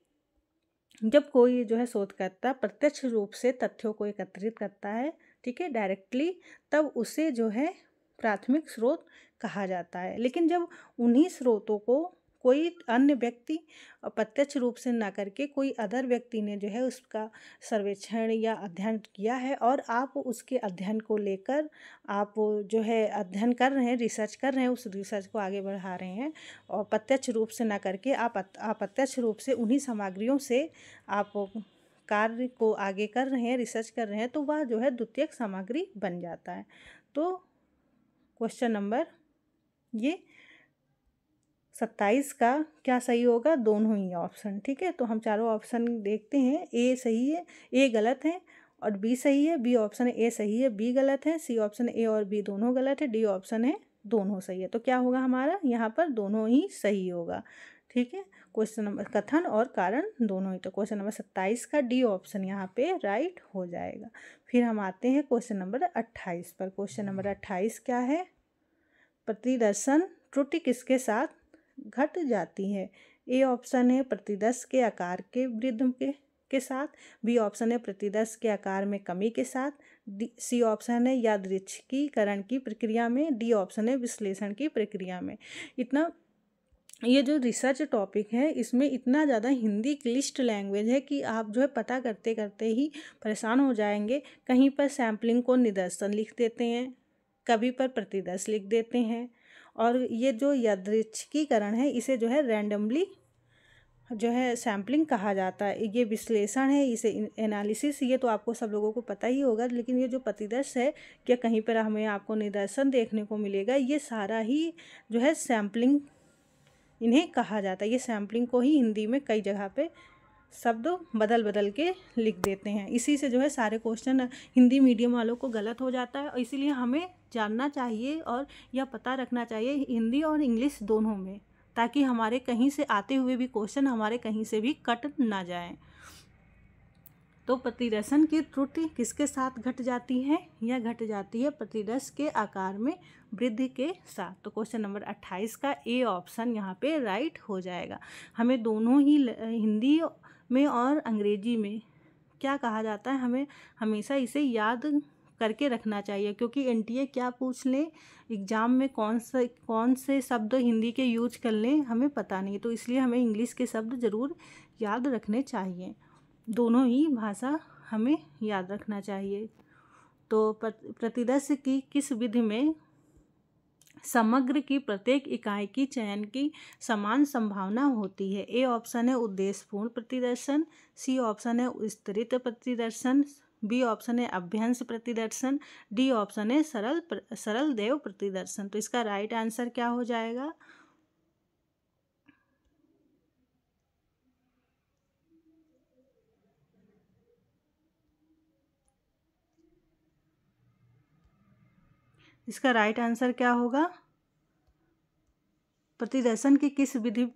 Speaker 1: जब कोई जो है शोधकर्ता प्रत्यक्ष रूप से तथ्यों को एकत्रित करता है, ठीक है, डायरेक्टली, तब उसे जो है प्राथमिक स्रोत कहा जाता है। लेकिन जब उन्हीं स्रोतों को कोई अन्य व्यक्ति प्रत्यक्ष रूप से ना करके कोई अदर व्यक्ति ने जो है उसका सर्वेक्षण या अध्ययन किया है और आप उसके अध्ययन को लेकर आप जो है अध्ययन कर रहे हैं, रिसर्च कर रहे हैं, उस रिसर्च को आगे बढ़ा रहे हैं और प्रत्यक्ष रूप से ना करके आप अप्रत्यक्ष रूप से उन्हीं सामग्रियों से आप कार्य को आगे कर रहे हैं, रिसर्च कर रहे हैं, तो वह जो है द्वितीयक सामग्री बन जाता है। तो क्वेश्चन नंबर ये 27 का क्या सही होगा? दोनों ही ऑप्शन। ठीक है, तो हम चारों ऑप्शन देखते हैं। ए सही है, ए गलत है और बी सही है। बी ऑप्शन है ए सही है, बी गलत है। सी ऑप्शन ए और बी दोनों गलत है। डी ऑप्शन है दोनों सही है। तो क्या होगा हमारा? यहाँ पर दोनों ही सही होगा। ठीक है, क्वेश्चन नंबर कथन और कारण दोनों ही। तो क्वेश्चन नंबर 27 का डी ऑप्शन यहाँ पे राइट हो जाएगा। फिर हम आते हैं क्वेश्चन नंबर 28 पर। क्वेश्चन नंबर 28 क्या है? प्रतिदर्शन त्रुटि किसके साथ घट जाती है? ए ऑप्शन है प्रतिदर्श के आकार के वृद्धि के के साथ, बी ऑप्शन है प्रतिदर्श के आकार में कमी के साथ, सी ऑप्शन है यादृच्छिकीकरण की प्रक्रिया में, डी ऑप्शन है विश्लेषण की प्रक्रिया में। इतना ये जो रिसर्च टॉपिक है इसमें इतना ज़्यादा हिंदी क्लिष्ट लैंग्वेज है कि आप जो है पता करते करते ही परेशान हो जाएंगे। कहीं पर सैम्पलिंग को निदर्शन लिख देते हैं, कभी पर प्रतिदर्श लिख देते हैं, और ये जो यादृच्छिकीकरण है इसे जो है रैंडमली जो है सैम्पलिंग कहा जाता है। ये विश्लेषण है, इसे एनालिसिस, ये तो आपको सब लोगों को पता ही होगा। लेकिन ये जो प्रतिदर्श है, क्या कहीं पर हमें आपको निदर्शन देखने को मिलेगा, ये सारा ही जो है सैम्पलिंग इन्हें कहा जाता है। ये सैम्पलिंग को ही हिंदी में कई जगह पे शब्द बदल बदल के लिख देते हैं। इसी से जो है सारे क्वेश्चन हिंदी मीडियम वालों को गलत हो जाता है, और इसीलिए हमें जानना चाहिए और यह पता रखना चाहिए हिंदी और इंग्लिश दोनों में, ताकि हमारे कहीं से आते हुए भी क्वेश्चन हमारे कहीं से भी कट ना जाएं। तो प्रतिदर्शन की त्रुटि किसके साथ घट जाती है? यह घट जाती है प्रतिदर्श के आकार में वृद्धि के साथ। तो क्वेश्चन नंबर 28 का ए ऑप्शन यहाँ पे राइट हो जाएगा। हमें दोनों ही हिंदी में और अंग्रेजी में क्या कहा जाता है, हमें हमेशा इसे याद करके रखना चाहिए, क्योंकि एनटीए क्या पूछ ले एग्ज़ाम में, कौन से शब्द हिंदी के यूज कर लें हमें पता नहीं। तो इसलिए हमें इंग्लिश के शब्द ज़रूर याद रखने चाहिए, दोनों ही भाषा हमें याद रखना चाहिए। तो प्रतिदर्श की किस विधि में समग्र की प्रत्येक इकाई की चयन की समान संभावना होती है? ए ऑप्शन है उद्देश्यपूर्ण प्रतिदर्शन, सी ऑप्शन है विस्तृत प्रतिदर्शन, बी ऑप्शन है अभ्यंश प्रतिदर्शन, डी ऑप्शन है सरल देव प्रतिदर्शन। तो इसका राइट आंसर क्या हो जाएगा? इसका राइट आंसर क्या होगा? प्रतिदर्शन की किस विधि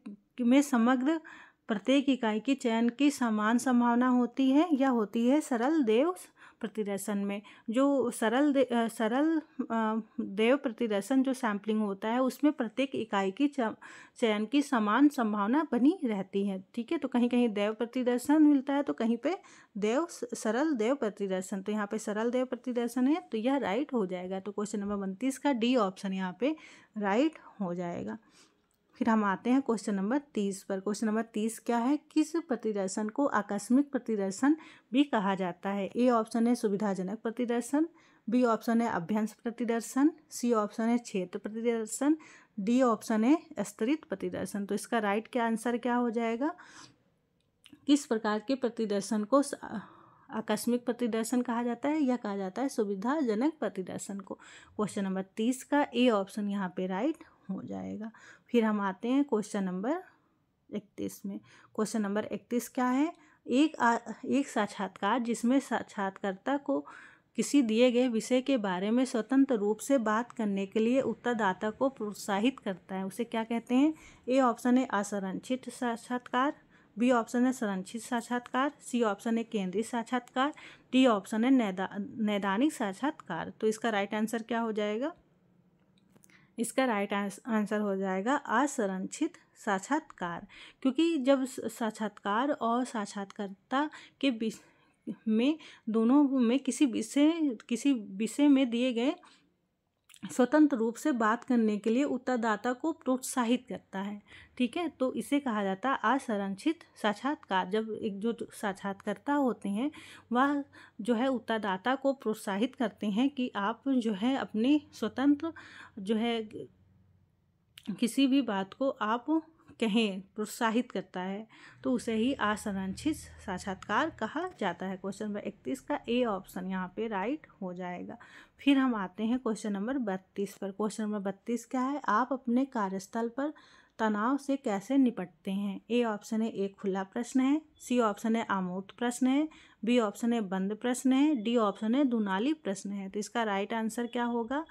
Speaker 1: में समग्र प्रत्येक इकाई की चयन की समान संभावना होती है? या होती है सरल देव प्रतिदर्शन में। जो सरल देव प्रतिदर्शन जो सैम्पलिंग होता है उसमें प्रत्येक इकाई की चयन की समान संभावना बनी रहती है। ठीक है, तो कहीं कहीं देव प्रतिदर्शन मिलता है तो कहीं पे सरल देव प्रतिदर्शन। तो यहाँ पे सरल देव प्रतिदर्शन है, तो यह राइट हो जाएगा। तो क्वेश्चन नंबर 29 का डी ऑप्शन यहाँ पे राइट हो जाएगा। फिर हम आते हैं क्वेश्चन नंबर 30 पर। क्वेश्चन नंबर 30 क्या है? किस प्रतिदर्शन को आकस्मिक प्रतिदर्शन भी कहा जाता है? ए ऑप्शन है सुविधाजनक प्रतिदर्शन, बी ऑप्शन है अभ्यंश प्रतिदर्शन, सी ऑप्शन है क्षेत्र प्रतिदर्शन, डी ऑप्शन है स्तरित प्रतिदर्शन। तो इसका राइट क्या आंसर क्या हो जाएगा? किस प्रकार के प्रतिदर्शन को आकस्मिक प्रतिदर्शन कहा जाता है? या कहा जाता है सुविधाजनक प्रतिदर्शन को। क्वेश्चन नंबर 30 का ए ऑप्शन यहाँ पे राइट हो जाएगा। फिर हम आते हैं क्वेश्चन नंबर 31 में। क्वेश्चन नंबर 31 क्या है? एक साक्षात्कार जिसमें साक्षात्कारकर्ता को किसी दिए गए विषय के बारे में स्वतंत्र रूप से बात करने के लिए उत्तरदाता को प्रोत्साहित करता है, उसे क्या कहते हैं? ए ऑप्शन है असंरक्षित साक्षात्कार, बी ऑप्शन है संरक्षित साक्षात्कार, सी ऑप्शन है केंद्रीय साक्षात्कार, डी ऑप्शन है नैदानिक साक्षात्कार। तो इसका राइट आंसर क्या हो जाएगा? इसका राइट आंसर हो जाएगा असंरक्षित साक्षात्कार, क्योंकि जब साक्षात्कार और साक्षात्कारकर्ता के में दोनों में किसी विषय में दिए गए स्वतंत्र रूप से बात करने के लिए उत्तरदाता को प्रोत्साहित करता है। ठीक है, तो इसे कहा जाता है असंरक्षित साक्षात्कार। जब एक जो साक्षात्कारकर्ता होते हैं वह जो है उत्तरदाता को प्रोत्साहित करते हैं कि आप जो है अपने स्वतंत्र जो है किसी भी बात को आप कहें, प्रोत्साहित करता है, तो उसे ही असंरक्षित साक्षात्कार कहा जाता है। क्वेश्चन नंबर 31 का ए ऑप्शन यहाँ पे राइट हो जाएगा। फिर हम आते हैं क्वेश्चन नंबर 32 पर। क्वेश्चन नंबर 32 क्या है? आप अपने कार्यस्थल पर तनाव से कैसे निपटते हैं? ए ऑप्शन है एक खुला प्रश्न है, सी ऑप्शन है अमूर्त प्रश्न है, बी ऑप्शन है बंद प्रश्न है, डी ऑप्शन है दुनाली प्रश्न है। तो इसका राइट आंसर क्या होगा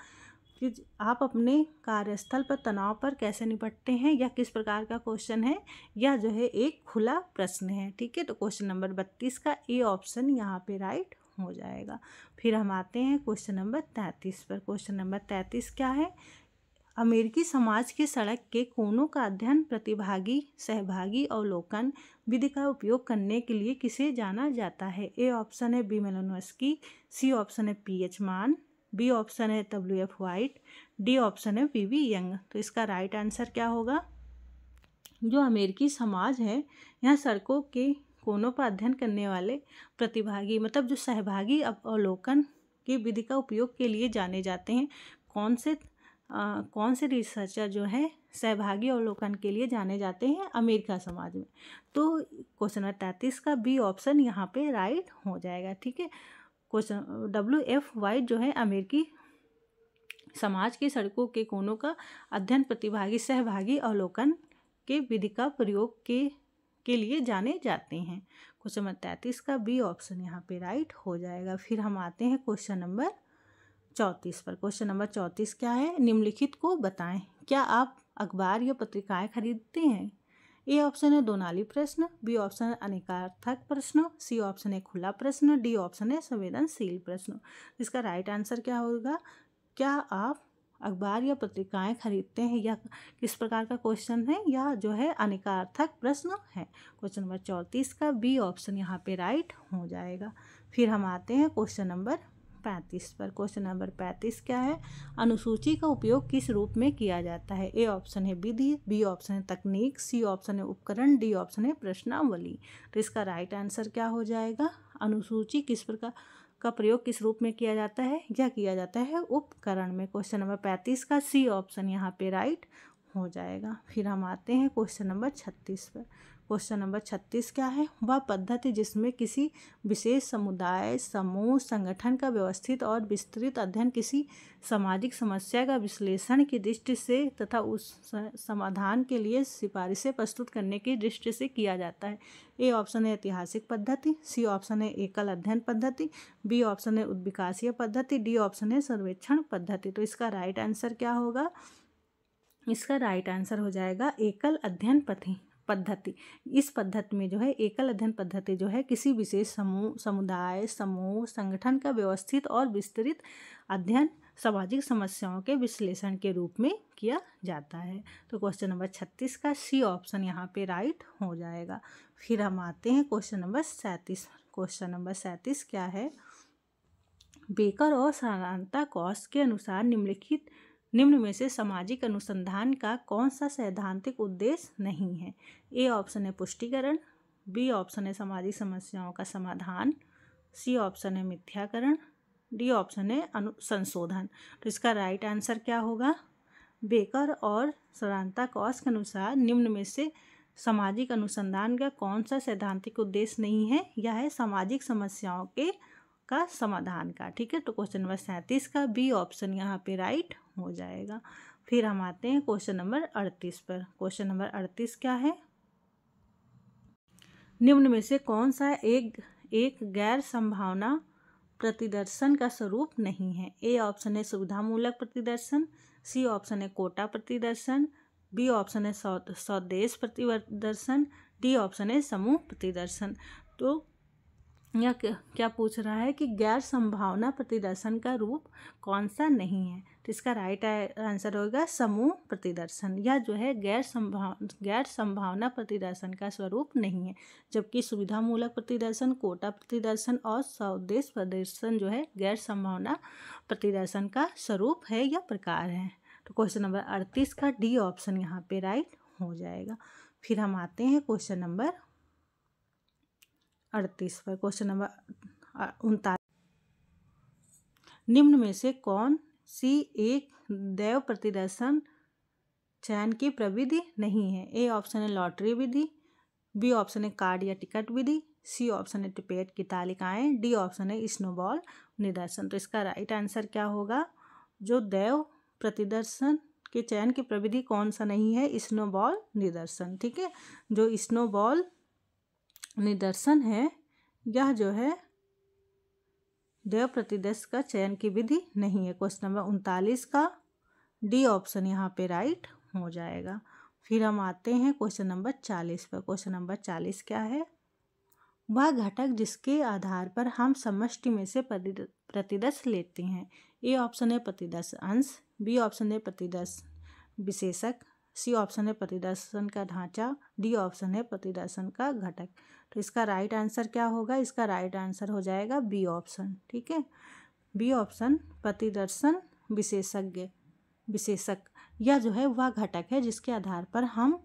Speaker 1: कि आप अपने कार्यस्थल पर तनाव पर कैसे निपटते हैं? यह किस प्रकार का क्वेश्चन है? यह जो है एक खुला प्रश्न है। ठीक है, तो क्वेश्चन नंबर 32 का ए ऑप्शन यहाँ पे राइट हो जाएगा। फिर हम आते हैं क्वेश्चन नंबर 33 पर। क्वेश्चन नंबर 33 क्या है? अमेरिकी समाज के सड़क के कोनों का अध्ययन प्रतिभागी सहभागी अवलोकन विधि का उपयोग करने के लिए किसे जाना जाता है? ए ऑप्शन है बी मेलिनोव्स्की, सी ऑप्शन है पी.एच. मान, बी ऑप्शन है W.F. वाइट, डी ऑप्शन है V.V. यंग। तो इसका राइट आंसर क्या होगा? जो अमेरिकी समाज है यहाँ सड़कों के कोनों पर अध्ययन करने वाले प्रतिभागी मतलब जो सहभागी अवलोकन की विधि का उपयोग के लिए जाने जाते हैं। कौन से रिसर्चर जो है सहभागी अवलोकन के लिए जाने जाते हैं अमेरिका समाज में? तो क्वेश्चन नंबर 33 का बी ऑप्शन यहाँ पे राइट हो जाएगा। ठीक है, क्वेश्चन W.F. वाइट जो है अमेरिकी समाज की सड़कों के कोनों का अध्ययन प्रतिभागी सहभागी अवलोकन के विधि का प्रयोग के लिए जाने जाते हैं। क्वेश्चन नंबर 33 का बी ऑप्शन यहाँ पे राइट हो जाएगा। फिर हम आते हैं क्वेश्चन नंबर 34 पर। क्वेश्चन नंबर 34 क्या है? निम्नलिखित को बताएं। क्या आप अखबार या पत्रिकाएं खरीदते हैं? ए ऑप्शन है दोनाली प्रश्न, बी ऑप्शन है अनेकार्थक प्रश्न, सी ऑप्शन है खुला प्रश्न, डी ऑप्शन है संवेदनशील प्रश्न। इसका राइट आंसर क्या होगा? क्या आप अखबार या पत्रिकाएं खरीदते हैं, या किस प्रकार का क्वेश्चन है? या जो है अनेकार्थक प्रश्न है। क्वेश्चन नंबर 34 का बी ऑप्शन यहाँ पे राइट हो जाएगा। फिर हम आते हैं क्वेश्चन नंबर 35 पर। क्वेश्चन नंबर 35 क्या है? अनुसूची का उपयोग किस रूप में किया जाता है? ए ऑप्शन है विधि, बी ऑप्शन है तकनीक, सी ऑप्शन है उपकरण, डी ऑप्शन है प्रश्नावली। तो इसका राइट आंसर क्या हो जाएगा? अनुसूची किस प्रकार का प्रयोग किस रूप में किया जाता है? या किया जाता है उपकरण में। क्वेश्चन नंबर 35 का सी ऑप्शन यहाँ पे राइट हो जाएगा। फिर हम आते हैं क्वेश्चन नंबर 36 पर। क्वेश्चन नंबर 36 क्या है? वह पद्धति जिसमें किसी विशेष समुदाय समूह संगठन का व्यवस्थित और विस्तृत अध्ययन किसी सामाजिक समस्या का विश्लेषण की दृष्टि से तथा उस समाधान के लिए सिफारिशें प्रस्तुत करने की दृष्टि से किया जाता है। ए ऑप्शन है ऐतिहासिक पद्धति, सी ऑप्शन है एकल अध्ययन पद्धति, बी ऑप्शन है उद्विकासीय पद्धति, डी ऑप्शन है सर्वेक्षण पद्धति। तो इसका राइट आंसर क्या होगा? इसका राइट आंसर हो जाएगा एकल अध्ययन पद्धति। इस पद्धति में जो है एकल अध्ययन पद्धति जो है किसी विशेष समुदाय समूह संगठन का व्यवस्थित और विस्तृत अध्ययन सामाजिक समस्याओं के विश्लेषण के रूप में किया जाता है। तो क्वेश्चन नंबर 36 का सी ऑप्शन यहाँ पे राइट हो जाएगा। फिर हम आते हैं क्वेश्चन नंबर 37। क्वेश्चन नंबर 37 क्या है? बेकर और सारांता कॉस के अनुसार निम्न में से सामाजिक अनुसंधान का कौन सा सैद्धांतिक उद्देश्य नहीं है? ए ऑप्शन है पुष्टिकरण, बी ऑप्शन है सामाजिक समस्याओं का समाधान, सी ऑप्शन है मिथ्याकरण, डी ऑप्शन है संशोधन। तो इसका राइट आंसर क्या होगा? बेकर और सारांता कॉस के अनुसार निम्न में से सामाजिक अनुसंधान का कौन सा सैद्धांतिक उद्देश्य नहीं है? यह है सामाजिक समस्याओं का समाधान का। ठीक है, तो क्वेश्चन नंबर 37 का बी ऑप्शन यहाँ पे राइट हो जाएगा। फिर हम आते हैं क्वेश्चन नंबर 38 पर। क्वेश्चन नंबर 38 क्या है? निम्न में से कौन सा एक गैर संभावना प्रतिदर्शन का स्वरूप नहीं है? ए ऑप्शन है सुविधामूलक प्रतिदर्शन, सी ऑप्शन है कोटा प्रतिदर्शन, बी ऑप्शन है स्वदेश प्रतिदर्शन, डी ऑप्शन है समूह प्रतिदर्शन। तो यह क्या पूछ रहा है कि गैर संभावना प्रतिदर्शन का रूप कौन सा नहीं है? तो इसका राइट आंसर होगा समूह प्रतिदर्शन। यह जो है गैर संभावना प्रतिदर्शन का स्वरूप नहीं है, जबकि सुविधामूलक प्रतिदर्शन, कोटा प्रतिदर्शन और स्वदेश प्रतिदर्शन जो है गैर संभावना प्रतिदर्शन का स्वरूप है या प्रकार है। तो क्वेश्चन नंबर 38 का डी ऑप्शन यहाँ पे राइट हो जाएगा। फिर हम आते हैं क्वेश्चन नंबर 38 पर। क्वेश्चन नंबर 39, निम्न में से कौन सी एक दैव प्रतिदर्शन चयन की प्रविधि नहीं है? ए ऑप्शन है लॉटरी विधि, बी ऑप्शन है कार्ड या टिकट विधि, सी ऑप्शन है टिपेट की तालिकाएं, डी ऑप्शन है स्नोबॉल निदर्शन। तो इसका राइट आंसर क्या होगा? जो दैव प्रतिदर्शन के चयन की प्रविधि कौन सा नहीं है? स्नोबॉल निदर्शन। ठीक है, जो स्नोबॉल निदर्शन है यह जो है दैव प्रतिदर्श का चयन की विधि नहीं है। क्वेश्चन नंबर 39 का डी ऑप्शन यहाँ पे राइट हो जाएगा। फिर हम आते हैं क्वेश्चन नंबर 40 पर। क्वेश्चन नंबर 40 क्या है? वह घटक जिसके आधार पर हम समष्टि में से प्रतिदर्श लेते हैं। ए ऑप्शन है प्रतिदर्श अंश, बी ऑप्शन है प्रतिदर्श विशेषक, सी ऑप्शन है प्रतिदर्शन का ढांचा, डी ऑप्शन है प्रतिदर्शन का घटक। तो इसका राइट आंसर क्या होगा? इसका राइट आंसर हो जाएगा बी ऑप्शन। ठीक है, बी ऑप्शन प्रतिदर्शन विशेषज्ञ विशेषक, यह जो है वह घटक है जिसके आधार पर हम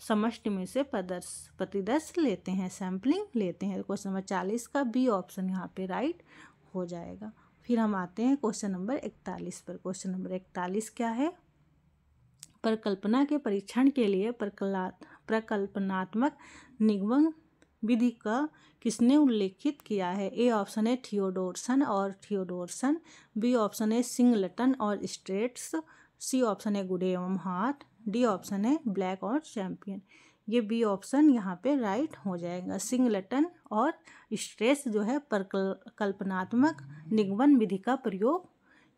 Speaker 1: समष्टि में से प्रतिदर्श लेते हैं, सैम्पलिंग लेते हैं। क्वेश्चन नंबर 40 का बी ऑप्शन यहाँ पे राइट हो जाएगा। फिर हम आते हैं क्वेश्चन नंबर 41 पर। क्वेश्चन नंबर 41 क्या है? परिकल्पना के परीक्षण के लिए प्रकल्पनात्मक निगमन विधि का किसने उल्लेखित किया है? ए ऑप्शन है थियोडोरसन और थियोडोरसन, बी ऑप्शन है सिंगलटन और स्ट्रेट्स, सी ऑप्शन है गुडे एवं हार्ट, डी ऑप्शन है ब्लैक और चैंपियन। ये बी ऑप्शन यहाँ पे राइट हो जाएगा। सिंगलटन और स्ट्रेट्स जो है परिकल्पनात्मक निगमन विधि का प्रयोग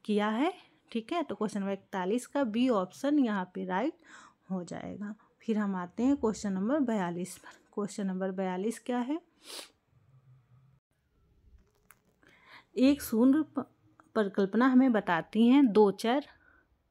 Speaker 1: किया है। ठीक है, तो क्वेश्चन नंबर 41 का बी ऑप्शन यहाँ पे राइट हो जाएगा। फिर हम आते हैं क्वेश्चन नंबर 42 पर। क्वेश्चन नंबर 42 क्या है? एक शून्य परिकल्पना हमें बताती हैं दो चर,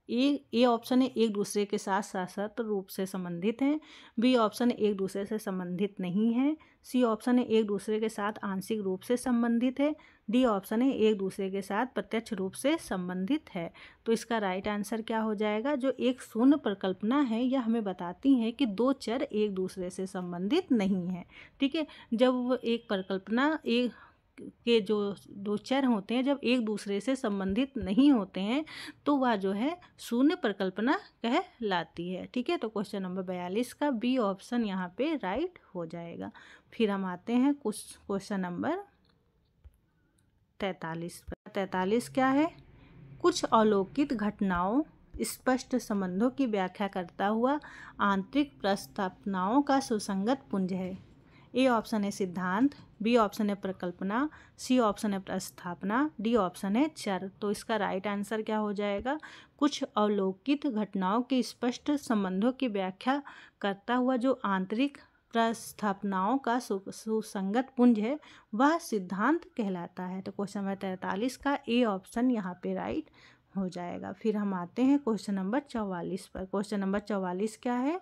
Speaker 1: ए ऑप्शन है एक दूसरे के साथ सशर्त रूप से संबंधित हैं, बी ऑप्शन है एक दूसरे से संबंधित नहीं है, सी ऑप्शन है एक दूसरे के साथ आंशिक रूप से संबंधित है, डी ऑप्शन है एक दूसरे के साथ प्रत्यक्ष रूप से संबंधित है। तो इसका राइट आंसर क्या हो जाएगा? जो एक शून्य परिकल्पना है यह हमें बताती है कि दो चर एक दूसरे से संबंधित नहीं है। ठीक है, जब एक परिकल्पना एक के जो दो चर होते हैं जब एक दूसरे से संबंधित नहीं होते हैं तो वह जो है शून्य परिकल्पना कहलाती है। ठीक है, तो क्वेश्चन नंबर 42 का बी ऑप्शन यहाँ पे राइट हो जाएगा। फिर हम आते हैं क्वेश्चन नंबर 43 पर। 43 क्या है? कुछ अलौकिक घटनाओं स्पष्ट संबंधों की व्याख्या करता हुआ आंतरिक प्रस्थापनाओं का सुसंगत पुंज है। ए ऑप्शन है सिद्धांत, बी ऑप्शन है प्रकल्पना, सी ऑप्शन है प्रस्थापना, डी ऑप्शन है चर। तो इसका राइट आंसर क्या हो जाएगा? कुछ अलौकिक घटनाओं के स्पष्ट संबंधों की व्याख्या करता हुआ जो आंतरिक प्रस्थापनाओं का सुसंगत पुंज है वह सिद्धांत कहलाता है। तो क्वेश्चन नंबर 43 का ए ऑप्शन यहाँ पे राइट हो जाएगा। फिर हम आते हैं क्वेश्चन नंबर 44 पर। क्वेश्चन नंबर 44 क्या है?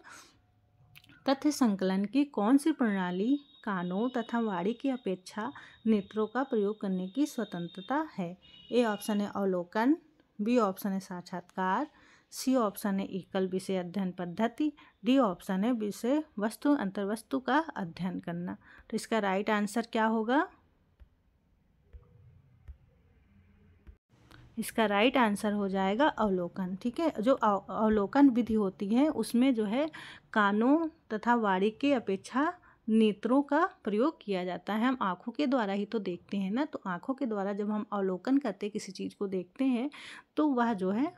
Speaker 1: तथ्य संकलन की कौन सी प्रणाली कानों तथा वाणी की अपेक्षा नेत्रों का प्रयोग करने की स्वतंत्रता है? ए ऑप्शन है अवलोकन, बी ऑप्शन है साक्षात्कार, सी ऑप्शन है एकल विषय अध्ययन पद्धति, डी ऑप्शन है विषय वस्तु अंतर्वस्तु का अध्ययन करना। तो इसका राइट आंसर क्या होगा? इसका राइट आंसर हो जाएगा अवलोकन। ठीक है, जो अवलोकन विधि होती है उसमें जो है कानों तथा वाणी के अपेक्षा नेत्रों का प्रयोग किया जाता है। हम आँखों के द्वारा ही तो देखते हैं ना, तो आँखों के द्वारा जब हम अवलोकन करते किसी चीज़ को देखते हैं तो वह जो है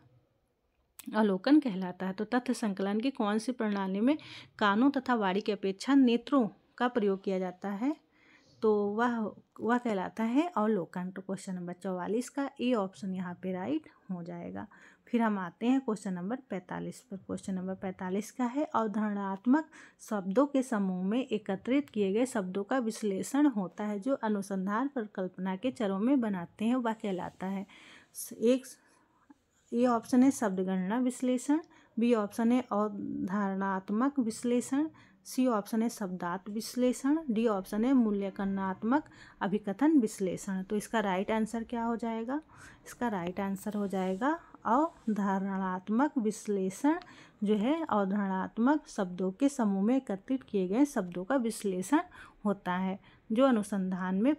Speaker 1: अवलोकन कहलाता है। तो तथ्य संकलन की कौन सी प्रणाली में कानों तथा वाणी की अपेक्षा नेत्रों का प्रयोग किया जाता है? तो वह कहलाता है अवलोकन। तो क्वेश्चन नंबर 44 का ए ऑप्शन यहाँ पे राइट हो जाएगा। फिर हम आते हैं क्वेश्चन नंबर 45 पर। क्वेश्चन नंबर 45 का है अवधारणात्मक शब्दों के समूह में एकत्रित किए गए शब्दों का विश्लेषण होता है जो अनुसंधान पर कल्पना के चरों में बनाते हैं, वह कहलाता है। एक ए ऑप्शन है शब्द गणना विश्लेषण, बी ऑप्शन है अवधारणात्मक विश्लेषण, सी ऑप्शन है शब्दार्थ विश्लेषण, डी ऑप्शन है मूल्यांकनात्मक अभिकथन विश्लेषण। तो इसका राइट आंसर क्या हो जाएगा? इसका राइट आंसर हो जाएगा अवधारणात्मक विश्लेषण। जो है अवधारणात्मक शब्दों के समूह में एकत्रित किए गए शब्दों का विश्लेषण होता है जो अनुसंधान में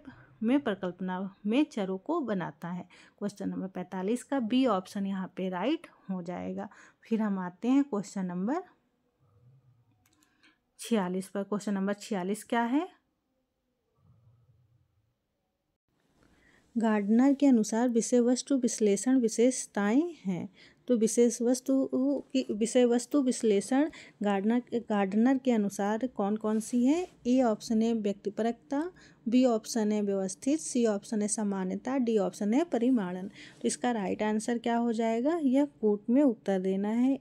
Speaker 1: परिकल्पना में चरों को बनाता है। क्वेश्चन नंबर 45 का बी ऑप्शन यहाँ पे राइट हो जाएगा। फिर हम आते हैं क्वेश्चन नंबर 46 पर। क्वेश्चन नंबर 46 क्या है? गार्डनर के अनुसार विषय वस्तु विश्लेषण विशेषताएं हैं। तो विषय वस्तु विश्लेषण गार्डनर के अनुसार कौन कौन सी है? ए ऑप्शन है व्यक्तिपरकता, बी ऑप्शन है व्यवस्थित, सी ऑप्शन है सामान्यता, डी ऑप्शन है परिमाणन। तो इसका राइट आंसर क्या हो जाएगा? यह कोट में उत्तर देना है।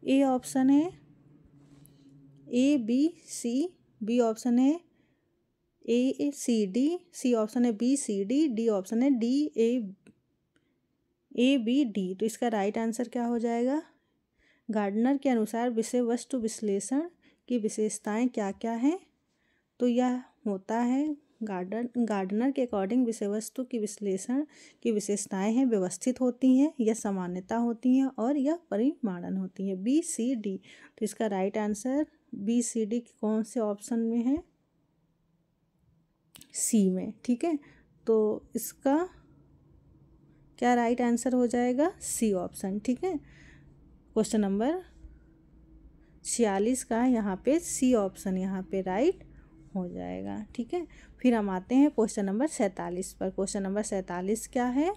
Speaker 1: ए ऑप्शन है A B C, B option है A C D, C option है B C D, D option है डी ए बी डी। तो इसका राइट आंसर क्या हो जाएगा? गार्डनर के अनुसार विषय वस्तु विश्लेषण की विशेषताएं क्या क्या हैं? तो यह होता है गार्डनर के अकॉर्डिंग विषय वस्तु की विश्लेषण की विशेषताएं हैं, व्यवस्थित होती हैं, यह सामान्यता होती हैं और यह परिमाणन होती है। बी सी डी, तो इसका right answer B C D कौन से ऑप्शन में है? सी में। ठीक है, तो इसका क्या राइट आंसर हो जाएगा? C option. ठीक है, क्वेश्चन नंबर 46 का यहाँ पे सी ऑप्शन यहाँ पे राइट हो जाएगा। ठीक है, फिर हम आते हैं क्वेश्चन नंबर 47 पर। क्वेश्चन नंबर 47 क्या है?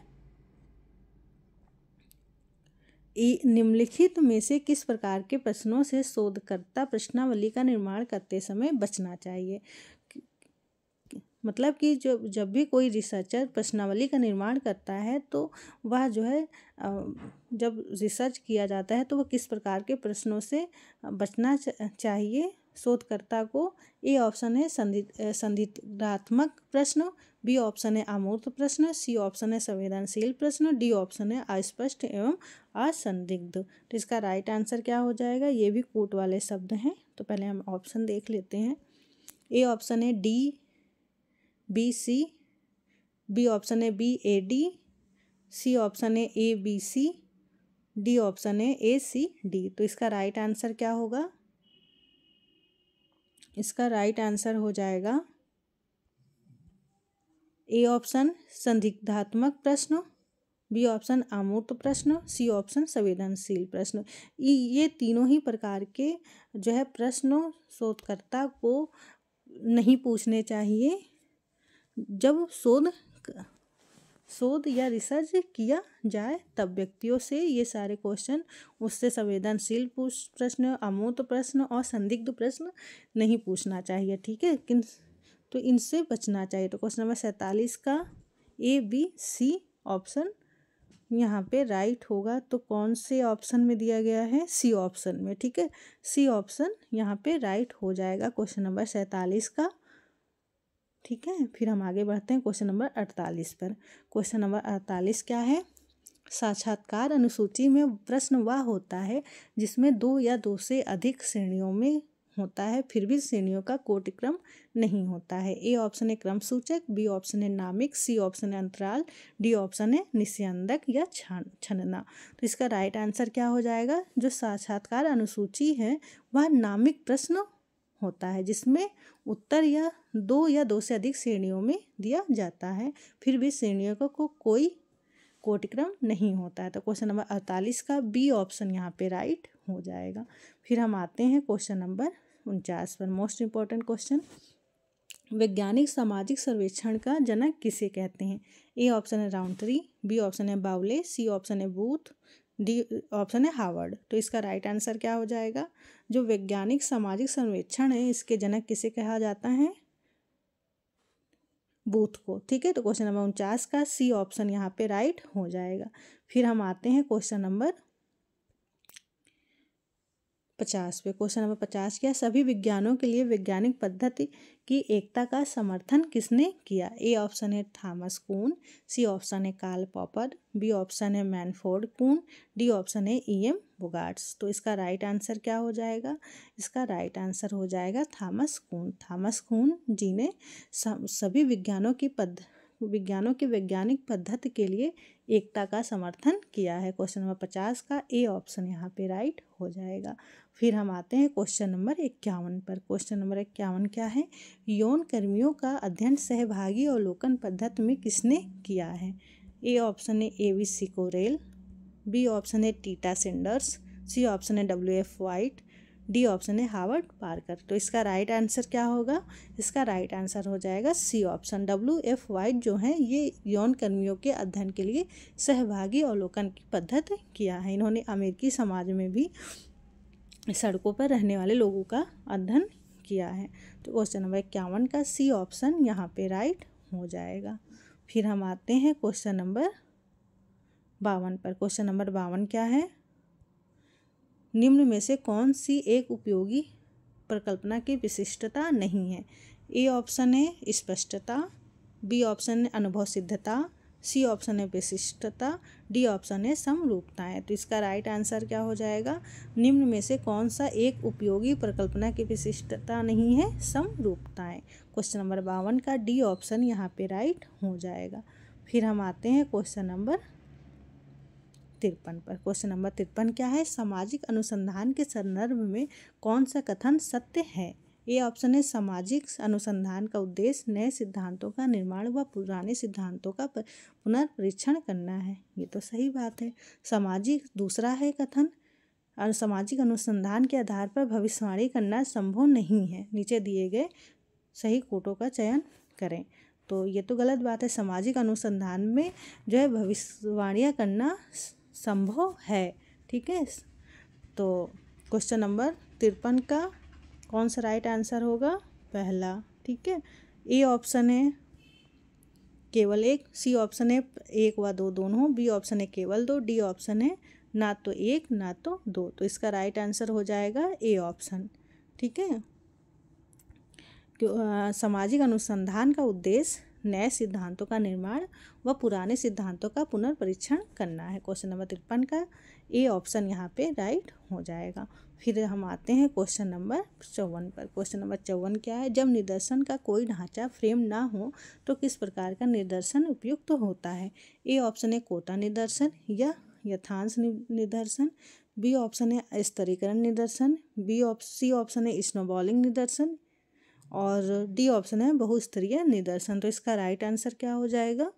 Speaker 1: निम्नलिखित में से किस प्रकार के प्रश्नों से शोधकर्ता प्रश्नावली का निर्माण करते समय बचना चाहिए? मतलब कि जब भी कोई रिसर्चर प्रश्नावली का निर्माण करता है तो वह जो है जब रिसर्च किया जाता है तो वह किस प्रकार के प्रश्नों से बचना चाहिए शोधकर्ता को? ए ऑप्शन है संदिग्धात्मक प्रश्न, बी ऑप्शन है अमूर्त प्रश्न, सी ऑप्शन है संवेदनशील प्रश्न, डी ऑप्शन है अस्पष्ट एवं असंदिग्ध। तो इसका राइट आंसर क्या हो जाएगा? ये भी कूट वाले शब्द हैं, तो पहले हम ऑप्शन देख लेते हैं। ए ऑप्शन है D B C, B option है B A D, C option है A B C, D option है ए सी डी। तो इसका राइट आंसर क्या होगा? इसका राइट आंसर हो जाएगा ए ऑप्शन संदिग्धात्मक प्रश्न, बी ऑप्शन अमूर्त प्रश्न, सी ऑप्शन संवेदनशील प्रश्न। ये तीनों ही प्रकार के जो है प्रश्न शोधकर्ता को नहीं पूछने चाहिए जब शोध या रिसर्च किया जाए, तब व्यक्तियों से ये सारे क्वेश्चन उससे संवेदनशील प्रश्न, अमूर्त प्रश्न और संदिग्ध प्रश्न नहीं पूछना चाहिए। ठीक है, तो इनसे बचना चाहिए। तो क्वेश्चन नंबर 47 का ए बी सी ऑप्शन यहाँ पे राइट होगा। तो कौन से ऑप्शन में दिया गया है? सी ऑप्शन में। ठीक है, सी ऑप्शन यहाँ पे राइट हो जाएगा क्वेश्चन नंबर 47 का। ठीक है, फिर हम आगे बढ़ते हैं क्वेश्चन नंबर 48 पर। क्वेश्चन नंबर 48 क्या है? साक्षात्कार अनुसूची में प्रश्न वह होता है जिसमें दो या दो से अधिक श्रेणियों में होता है, फिर भी श्रेणियों का कोटिक्रम नहीं होता है। ए ऑप्शन है क्रम सूचक, बी ऑप्शन है नामिक, सी ऑप्शन है अंतराल, डी ऑप्शन है निस्यंदक या छनना। तो इसका राइट आंसर क्या हो जाएगा? जो साक्षात्कार अनुसूची है वह नामिक प्रश्न होता है जिसमें उत्तर या दो से अधिक श्रेणियों में दिया जाता है, फिर भी श्रेणियों को कोई कोटिक्रम नहीं होता है। तो क्वेश्चन नंबर 48 का बी ऑप्शन यहाँ पे राइट हो जाएगा। फिर हम आते हैं क्वेश्चन नंबर 49 पर। मोस्ट इंपॉर्टेंट क्वेश्चन, वैज्ञानिक सामाजिक सर्वेक्षण का जनक किसे कहते हैं? ए ऑप्शन है राउंट्री, बी ऑप्शन है बाउले, सी ऑप्शन है बूथ, डी ऑप्शन है हार्वर्ड। तो इसका राइट आंसर क्या हो जाएगा? जो वैज्ञानिक सामाजिक सर्वेक्षण है इसके जनक किसे कहा जाता है? बूथ को। ठीक है, तो क्वेश्चन नंबर 49 का सी ऑप्शन यहाँ पे राइट हो जाएगा। फिर हम आते हैं क्वेश्चन नंबर 50 पे। क्वेश्चन नंबर 50 क्या? सभी विज्ञानों के लिए वैज्ञानिक पद्धति की एकता का समर्थन किसने किया? ए ऑप्शन है थॉमस कून, सी ऑप्शन है कार्ल पॉपर, बी ऑप्शन है मैनफोर्ड कून, डी ऑप्शन है ई.एम. बुगार्ट्स। तो इसका राइट आंसर क्या हो जाएगा? इसका राइट आंसर हो जाएगा थॉमस कून। थॉमस कून जी ने सभी विज्ञानों की वैज्ञानिक पद्धति के लिए एकता का समर्थन किया है। क्वेश्चन नंबर 50 का ए ऑप्शन यहाँ पे राइट हो जाएगा। फिर हम आते हैं क्वेश्चन नंबर 51 पर। क्वेश्चन नंबर 51 क्या है? यौन कर्मियों का अध्ययन सहभागी अवलोकन पद्धति में किसने किया है? ए ऑप्शन है ए.वी. सिकोरेल, बी ऑप्शन है टीटा सेंडर्स, सी ऑप्शन है W.F. वाइट, डी ऑप्शन है हार्वर्ड पार्कर। तो इसका राइट आंसर क्या होगा? इसका राइट आंसर हो जाएगा सी ऑप्शन। W.F. वाइट जो है ये यौन कर्मियों के अध्ययन के लिए सहभागी अवलोकन की पद्धति किया है। इन्होंने अमेरिकी समाज में भी सड़कों पर रहने वाले लोगों का अध्ययन किया है। तो क्वेश्चन नंबर 51 का सी ऑप्शन यहाँ पे राइट हो जाएगा। फिर हम आते हैं क्वेश्चन नंबर 52 पर। क्वेश्चन नंबर 52 क्या है? निम्न में से कौन सी एक उपयोगी परिकल्पना की विशिष्टता नहीं है? ए ऑप्शन है स्पष्टता, बी ऑप्शन है अनुभव सिद्धता, सी ऑप्शन है विशिष्टता, डी ऑप्शन है समरूपताएं। तो इसका राइट आंसर क्या हो जाएगा, निम्न में से कौन सा एक उपयोगी परिकल्पना की विशिष्टता नहीं है, समरूपताएं। क्वेश्चन नंबर 52 का डी ऑप्शन यहाँ पे राइट हो जाएगा। फिर हम आते हैं क्वेश्चन नंबर 53 पर। क्वेश्चन नंबर 53 क्या है, सामाजिक अनुसंधान के संदर्भ में कौन सा कथन सत्य है। ए ऑप्शन है सामाजिक अनुसंधान का उद्देश्य नए सिद्धांतों का निर्माण व पुराने सिद्धांतों का पुनर्परीक्षण करना है। ये तो सही बात है। सामाजिक दूसरा है कथन, सामाजिक अनुसंधान के आधार पर भविष्यवाणी करना संभव नहीं है। नीचे दिए गए सही कोटों का चयन करें। तो ये तो गलत बात है। सामाजिक अनुसंधान में जो है भविष्यवाणियाँ करना संभव है। ठीक है। तो क्वेश्चन नंबर 53 का कौन सा राइट आंसर होगा, पहला। ठीक है। ए ऑप्शन है केवल एक, सी ऑप्शन है 1 व 2 दोनों, बी ऑप्शन है केवल 2, डी ऑप्शन है ना तो 1 ना तो 2। तो इसका राइट आंसर हो जाएगा ए ऑप्शन। ठीक है। सामाजिक अनुसंधान का उद्देश्य नए सिद्धांतों का निर्माण व पुराने सिद्धांतों का पुनर्परीक्षण करना है। क्वेश्चन नंबर 53 का ए ऑप्शन यहाँ पे राइट हो जाएगा। फिर हम आते हैं क्वेश्चन नंबर 54 पर। क्वेश्चन नंबर 54 क्या है, जब निदर्शन का कोई ढांचा फ्रेम ना हो तो किस प्रकार का निदर्शन उपयुक्त होता है। ए ऑप्शन है कोटा निदर्शन या यथांश निदर्शन, बी ऑप्शन है स्तरीकरण निदर्शन, सी ऑप्शन है स्नोबॉलिंग निदर्शन और डी ऑप्शन है बहुस्तरीय निदर्शन। तो इसका राइट आंसर क्या हो जाएगा,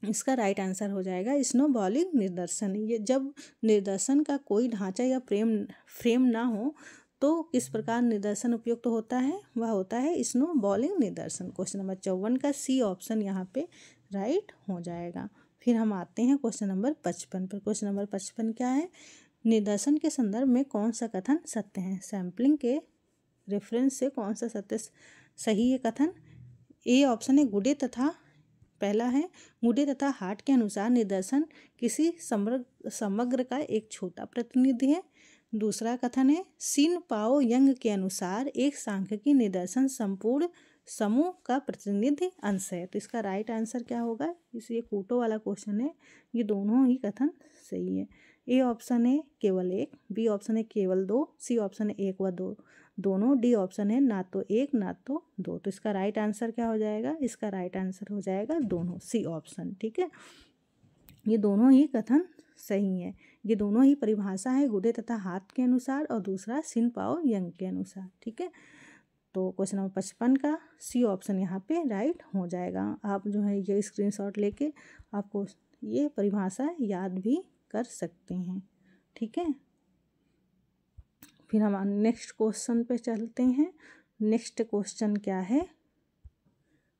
Speaker 1: इसका राइट आंसर हो जाएगा स्नोबॉलिंग निदर्शन। ये जब निदर्शन का कोई ढांचा या फ्रेम ना हो तो किस प्रकार निदर्शन उपयुक्त होता है, वह होता है स्नोबॉलिंग निदर्शन। क्वेश्चन नंबर 54 का सी ऑप्शन यहाँ पे राइट हो जाएगा। फिर हम आते हैं क्वेश्चन नंबर 55 पर। क्वेश्चन नंबर 55 क्या है, निदर्शन के संदर्भ में कौन सा कथन सत्य है। सैम्पलिंग के रेफरेंस से कौन सा सत्य सही है कथन। ए ऑप्शन है गुडे तथा, पहला है गुडे तथा हार्ट के अनुसार निदर्शन किसी समग्र का एक छोटा प्रतिनिधि है। दूसरा कथन है सिन पाओ यंग के अनुसार एक सांख्यिकी निदर्शन संपूर्ण समूह का प्रतिनिधि अंश है। तो इसका राइट आंसर क्या होगा, ये कोटो वाला क्वेश्चन है, ये दोनों ही कथन सही है। ए ऑप्शन है केवल 1, बी ऑप्शन है केवल 2, सी ऑप्शन है 1 व 2 दोनों, डी ऑप्शन है ना तो 1 ना तो 2। तो इसका राइट आंसर क्या हो जाएगा, इसका राइट आंसर हो जाएगा दोनों, सी ऑप्शन। ठीक है। ये दोनों ही कथन सही है। ये दोनों ही परिभाषा है गुडे तथा हाथ के अनुसार और दूसरा सिन पाओ यंग के अनुसार। ठीक है। तो क्वेश्चन नंबर 55 का सी ऑप्शन यहाँ पे राइट हो जाएगा। आप जो है ये स्क्रीनशॉट लेके आपको ये परिभाषा याद भी कर सकते हैं। ठीक है। फिर हम नेक्स्ट क्वेश्चन पे चलते हैं। नेक्स्ट क्वेश्चन क्या है,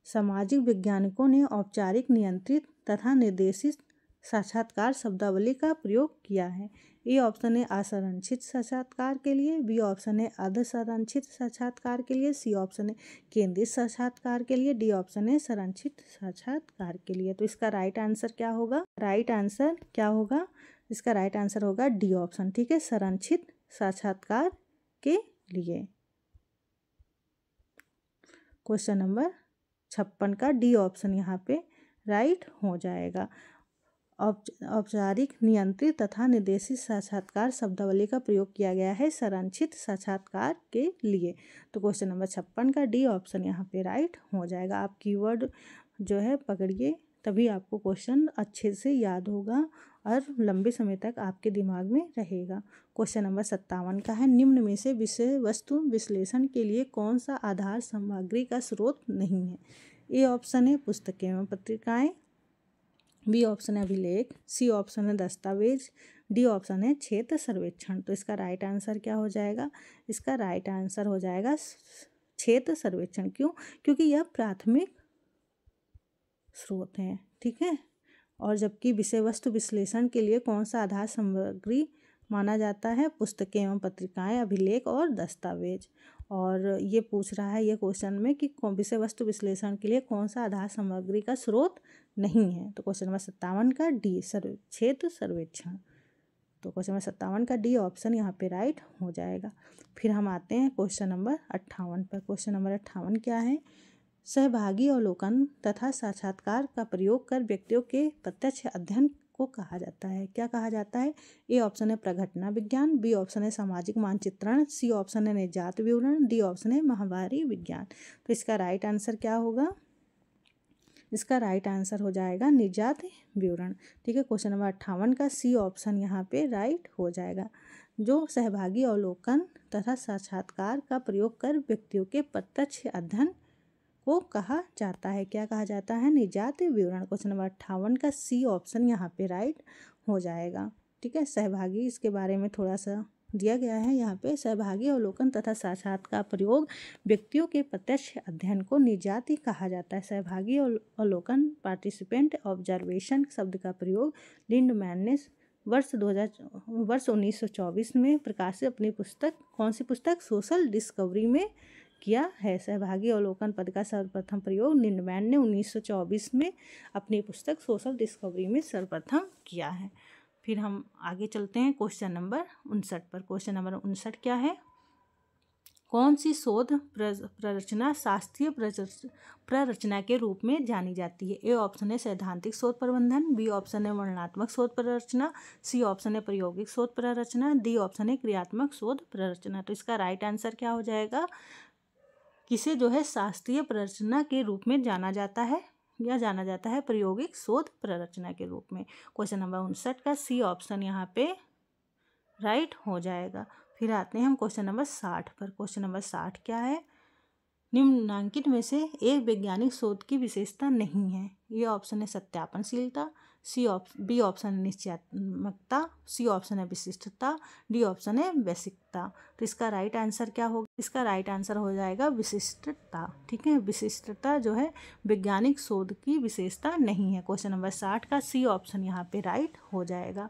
Speaker 1: सामाजिक वैज्ञानिकों ने औपचारिक, नियंत्रित तथा निर्देशित साक्षात्कार शब्दावली का प्रयोग किया है। ए ऑप्शन है असंरक्षित साक्षात्कार के लिए, बी ऑप्शन है अर्ध संरक्षित साक्षात्कार के लिए, सी ऑप्शन है केंद्रित साक्षात्कार के लिए, डी ऑप्शन है संरक्षित साक्षात्कार के लिए। तो इसका राइट आंसर क्या होगा, राइट आंसर क्या होगा, इसका राइट आंसर होगा डी ऑप्शन। ठीक है, संरक्षित साक्षात्कार के लिए। क्वेश्चन नंबर 56 का डी ऑप्शन यहाँ पे राइट हो जाएगा। औपचारिक, नियंत्रित तथा निर्देशित साक्षात्कार शब्दावली का प्रयोग किया गया है संरक्षित साक्षात्कार के लिए। तो क्वेश्चन नंबर 56 का डी ऑप्शन यहाँ पे राइट हो जाएगा। आप कीवर्ड जो है पकड़िए, तभी आपको क्वेश्चन अच्छे से याद होगा और लंबे समय तक आपके दिमाग में रहेगा। क्वेश्चन नंबर 57 का है, निम्न में से विषय वस्तु विश्लेषण के लिए कौन सा आधार सामग्री का स्रोत नहीं है। ए ऑप्शन है पुस्तकें एवं पत्रिकाएं, बी ऑप्शन है अभिलेख, सी ऑप्शन है दस्तावेज, डी ऑप्शन है क्षेत्र सर्वेक्षण। तो इसका राइट आंसर क्या हो जाएगा, इसका राइट आंसर हो जाएगा क्षेत्र सर्वेक्षण। क्यों, क्योंकि यह प्राथमिक स्रोत है। ठीक है। और जबकि विषय वस्तु विश्लेषण के लिए कौन सा आधार सामग्री माना जाता है, पुस्तकें एवं पत्रिकाएं, अभिलेख और दस्तावेज। और ये पूछ रहा है ये क्वेश्चन में कि विषय वस्तु विश्लेषण के लिए कौन सा आधार सामग्री का स्रोत नहीं है। तो क्वेश्चन नंबर 57 का डी क्षेत्र सर्वेक्षण। तो क्वेश्चन नंबर 57 का डी ऑप्शन यहाँ पे राइट हो जाएगा। फिर हम आते हैं क्वेश्चन नंबर 58 पर। क्वेश्चन नंबर 58 क्या है, सहभागी अवलोकन तथा साक्षात्कार का प्रयोग कर व्यक्तियों के प्रत्यक्ष अध्ययन को कहा जाता है। क्या कहा जाता है? ए ऑप्शन है प्रघटना विज्ञान, बी ऑप्शन है सामाजिक मानचित्रण, सी ऑप्शन है निजात विवरण, डी ऑप्शन है महामारी विज्ञान। तो इसका राइट आंसर क्या होगा? इसका राइट आंसर हो जाएगा निजात विवरण। ठीक है, क्वेश्चन नंबर 58 का सी ऑप्शन यहाँ पे राइट हो जाएगा। जो सहभागी अवलोकन तथा साक्षात्कार का प्रयोग कर व्यक्तियों के प्रत्यक्ष अध्ययन को कहा जाता है। क्या कहा जाता है? निजात विवरण। क्वेश्चन नंबर 58 का सी ऑप्शन यहाँ पे राइट हो जाएगा। ठीक है, सहभागी इसके बारे में थोड़ा सा दिया गया है यहाँ पे। सहभागी अवलोकन तथा साक्षात्कार का प्रयोग व्यक्तियों के प्रत्यक्ष अध्ययन को निजात कहा जाता है। सहभागी अवलोकन पार्टिसिपेंट ऑब्जर्वेशन शब्द का प्रयोग लिंडमैन ने वर्ष 1924 में प्रकाशित अपनी पुस्तक, कौन सी पुस्तक? सोशल डिस्कवरी में किया है। सहभागी अवलोकन पद का सर्वप्रथम प्रयोग लिंडमैन ने 1924 में अपनी पुस्तक सोशल डिस्कवरी में सर्वप्रथम किया है। फिर हम आगे चलते हैं क्वेश्चन नंबर 59 पर। क्वेश्चन नंबर 59 क्या है? कौन सी शोध प्ररचना शास्त्रीय प्ररचना के रूप में जानी जाती है? ए ऑप्शन है सैद्धांतिक शोध प्रबंधन, बी ऑप्शन है वर्णनात्मक शोध प्ररचना, सी ऑप्शन है प्रायोगिक शोध प्ररचना, डी ऑप्शन है क्रियात्मक शोध प्ररचना। तो इसका राइट आंसर क्या हो जाएगा? किसे जो है शास्त्रीय प्ररचना के रूप में जाना जाता है या जाना जाता है प्रायोगिक शोध प्ररचना के रूप में। क्वेश्चन नंबर 59 का सी ऑप्शन यहाँ पे राइट हो जाएगा। फिर आते हैं हम क्वेश्चन नंबर 60 पर। क्वेश्चन नंबर 60 क्या है? निम्नलिखित में से एक वैज्ञानिक शोध की विशेषता नहीं है। ये ऑप्शन है सत्यापनशीलता, बी ऑप्शन है निश्चयात्मकता, सी ऑप्शन है विशिष्टता, डी ऑप्शन है वैश्विकता। तो इसका राइट आंसर क्या होगा? इसका राइट आंसर हो जाएगा विशिष्टता। ठीक है, विशिष्टता जो है वैज्ञानिक शोध की विशेषता नहीं है। क्वेश्चन नंबर 60 का सी ऑप्शन यहाँ पे राइट हो जाएगा।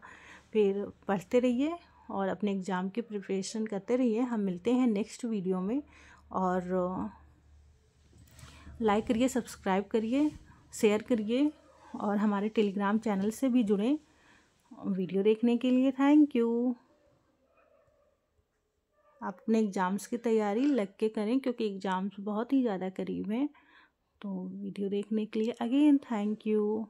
Speaker 1: फिर पढ़ते रहिए और अपने एग्ज़ाम की प्रिपरेशन करते रहिए। हम मिलते हैं नेक्स्ट वीडियो में। और लाइक करिए, सब्सक्राइब करिए, शेयर करिए और हमारे टेलीग्राम चैनल से भी जुड़ें। वीडियो देखने के लिए थैंक यू। आप अपने एग्ज़ाम्स की तैयारी लग के करें क्योंकि एग्ज़ाम्स बहुत ही ज़्यादा करीब हैं। तो वीडियो देखने के लिए अगेन थैंक यू।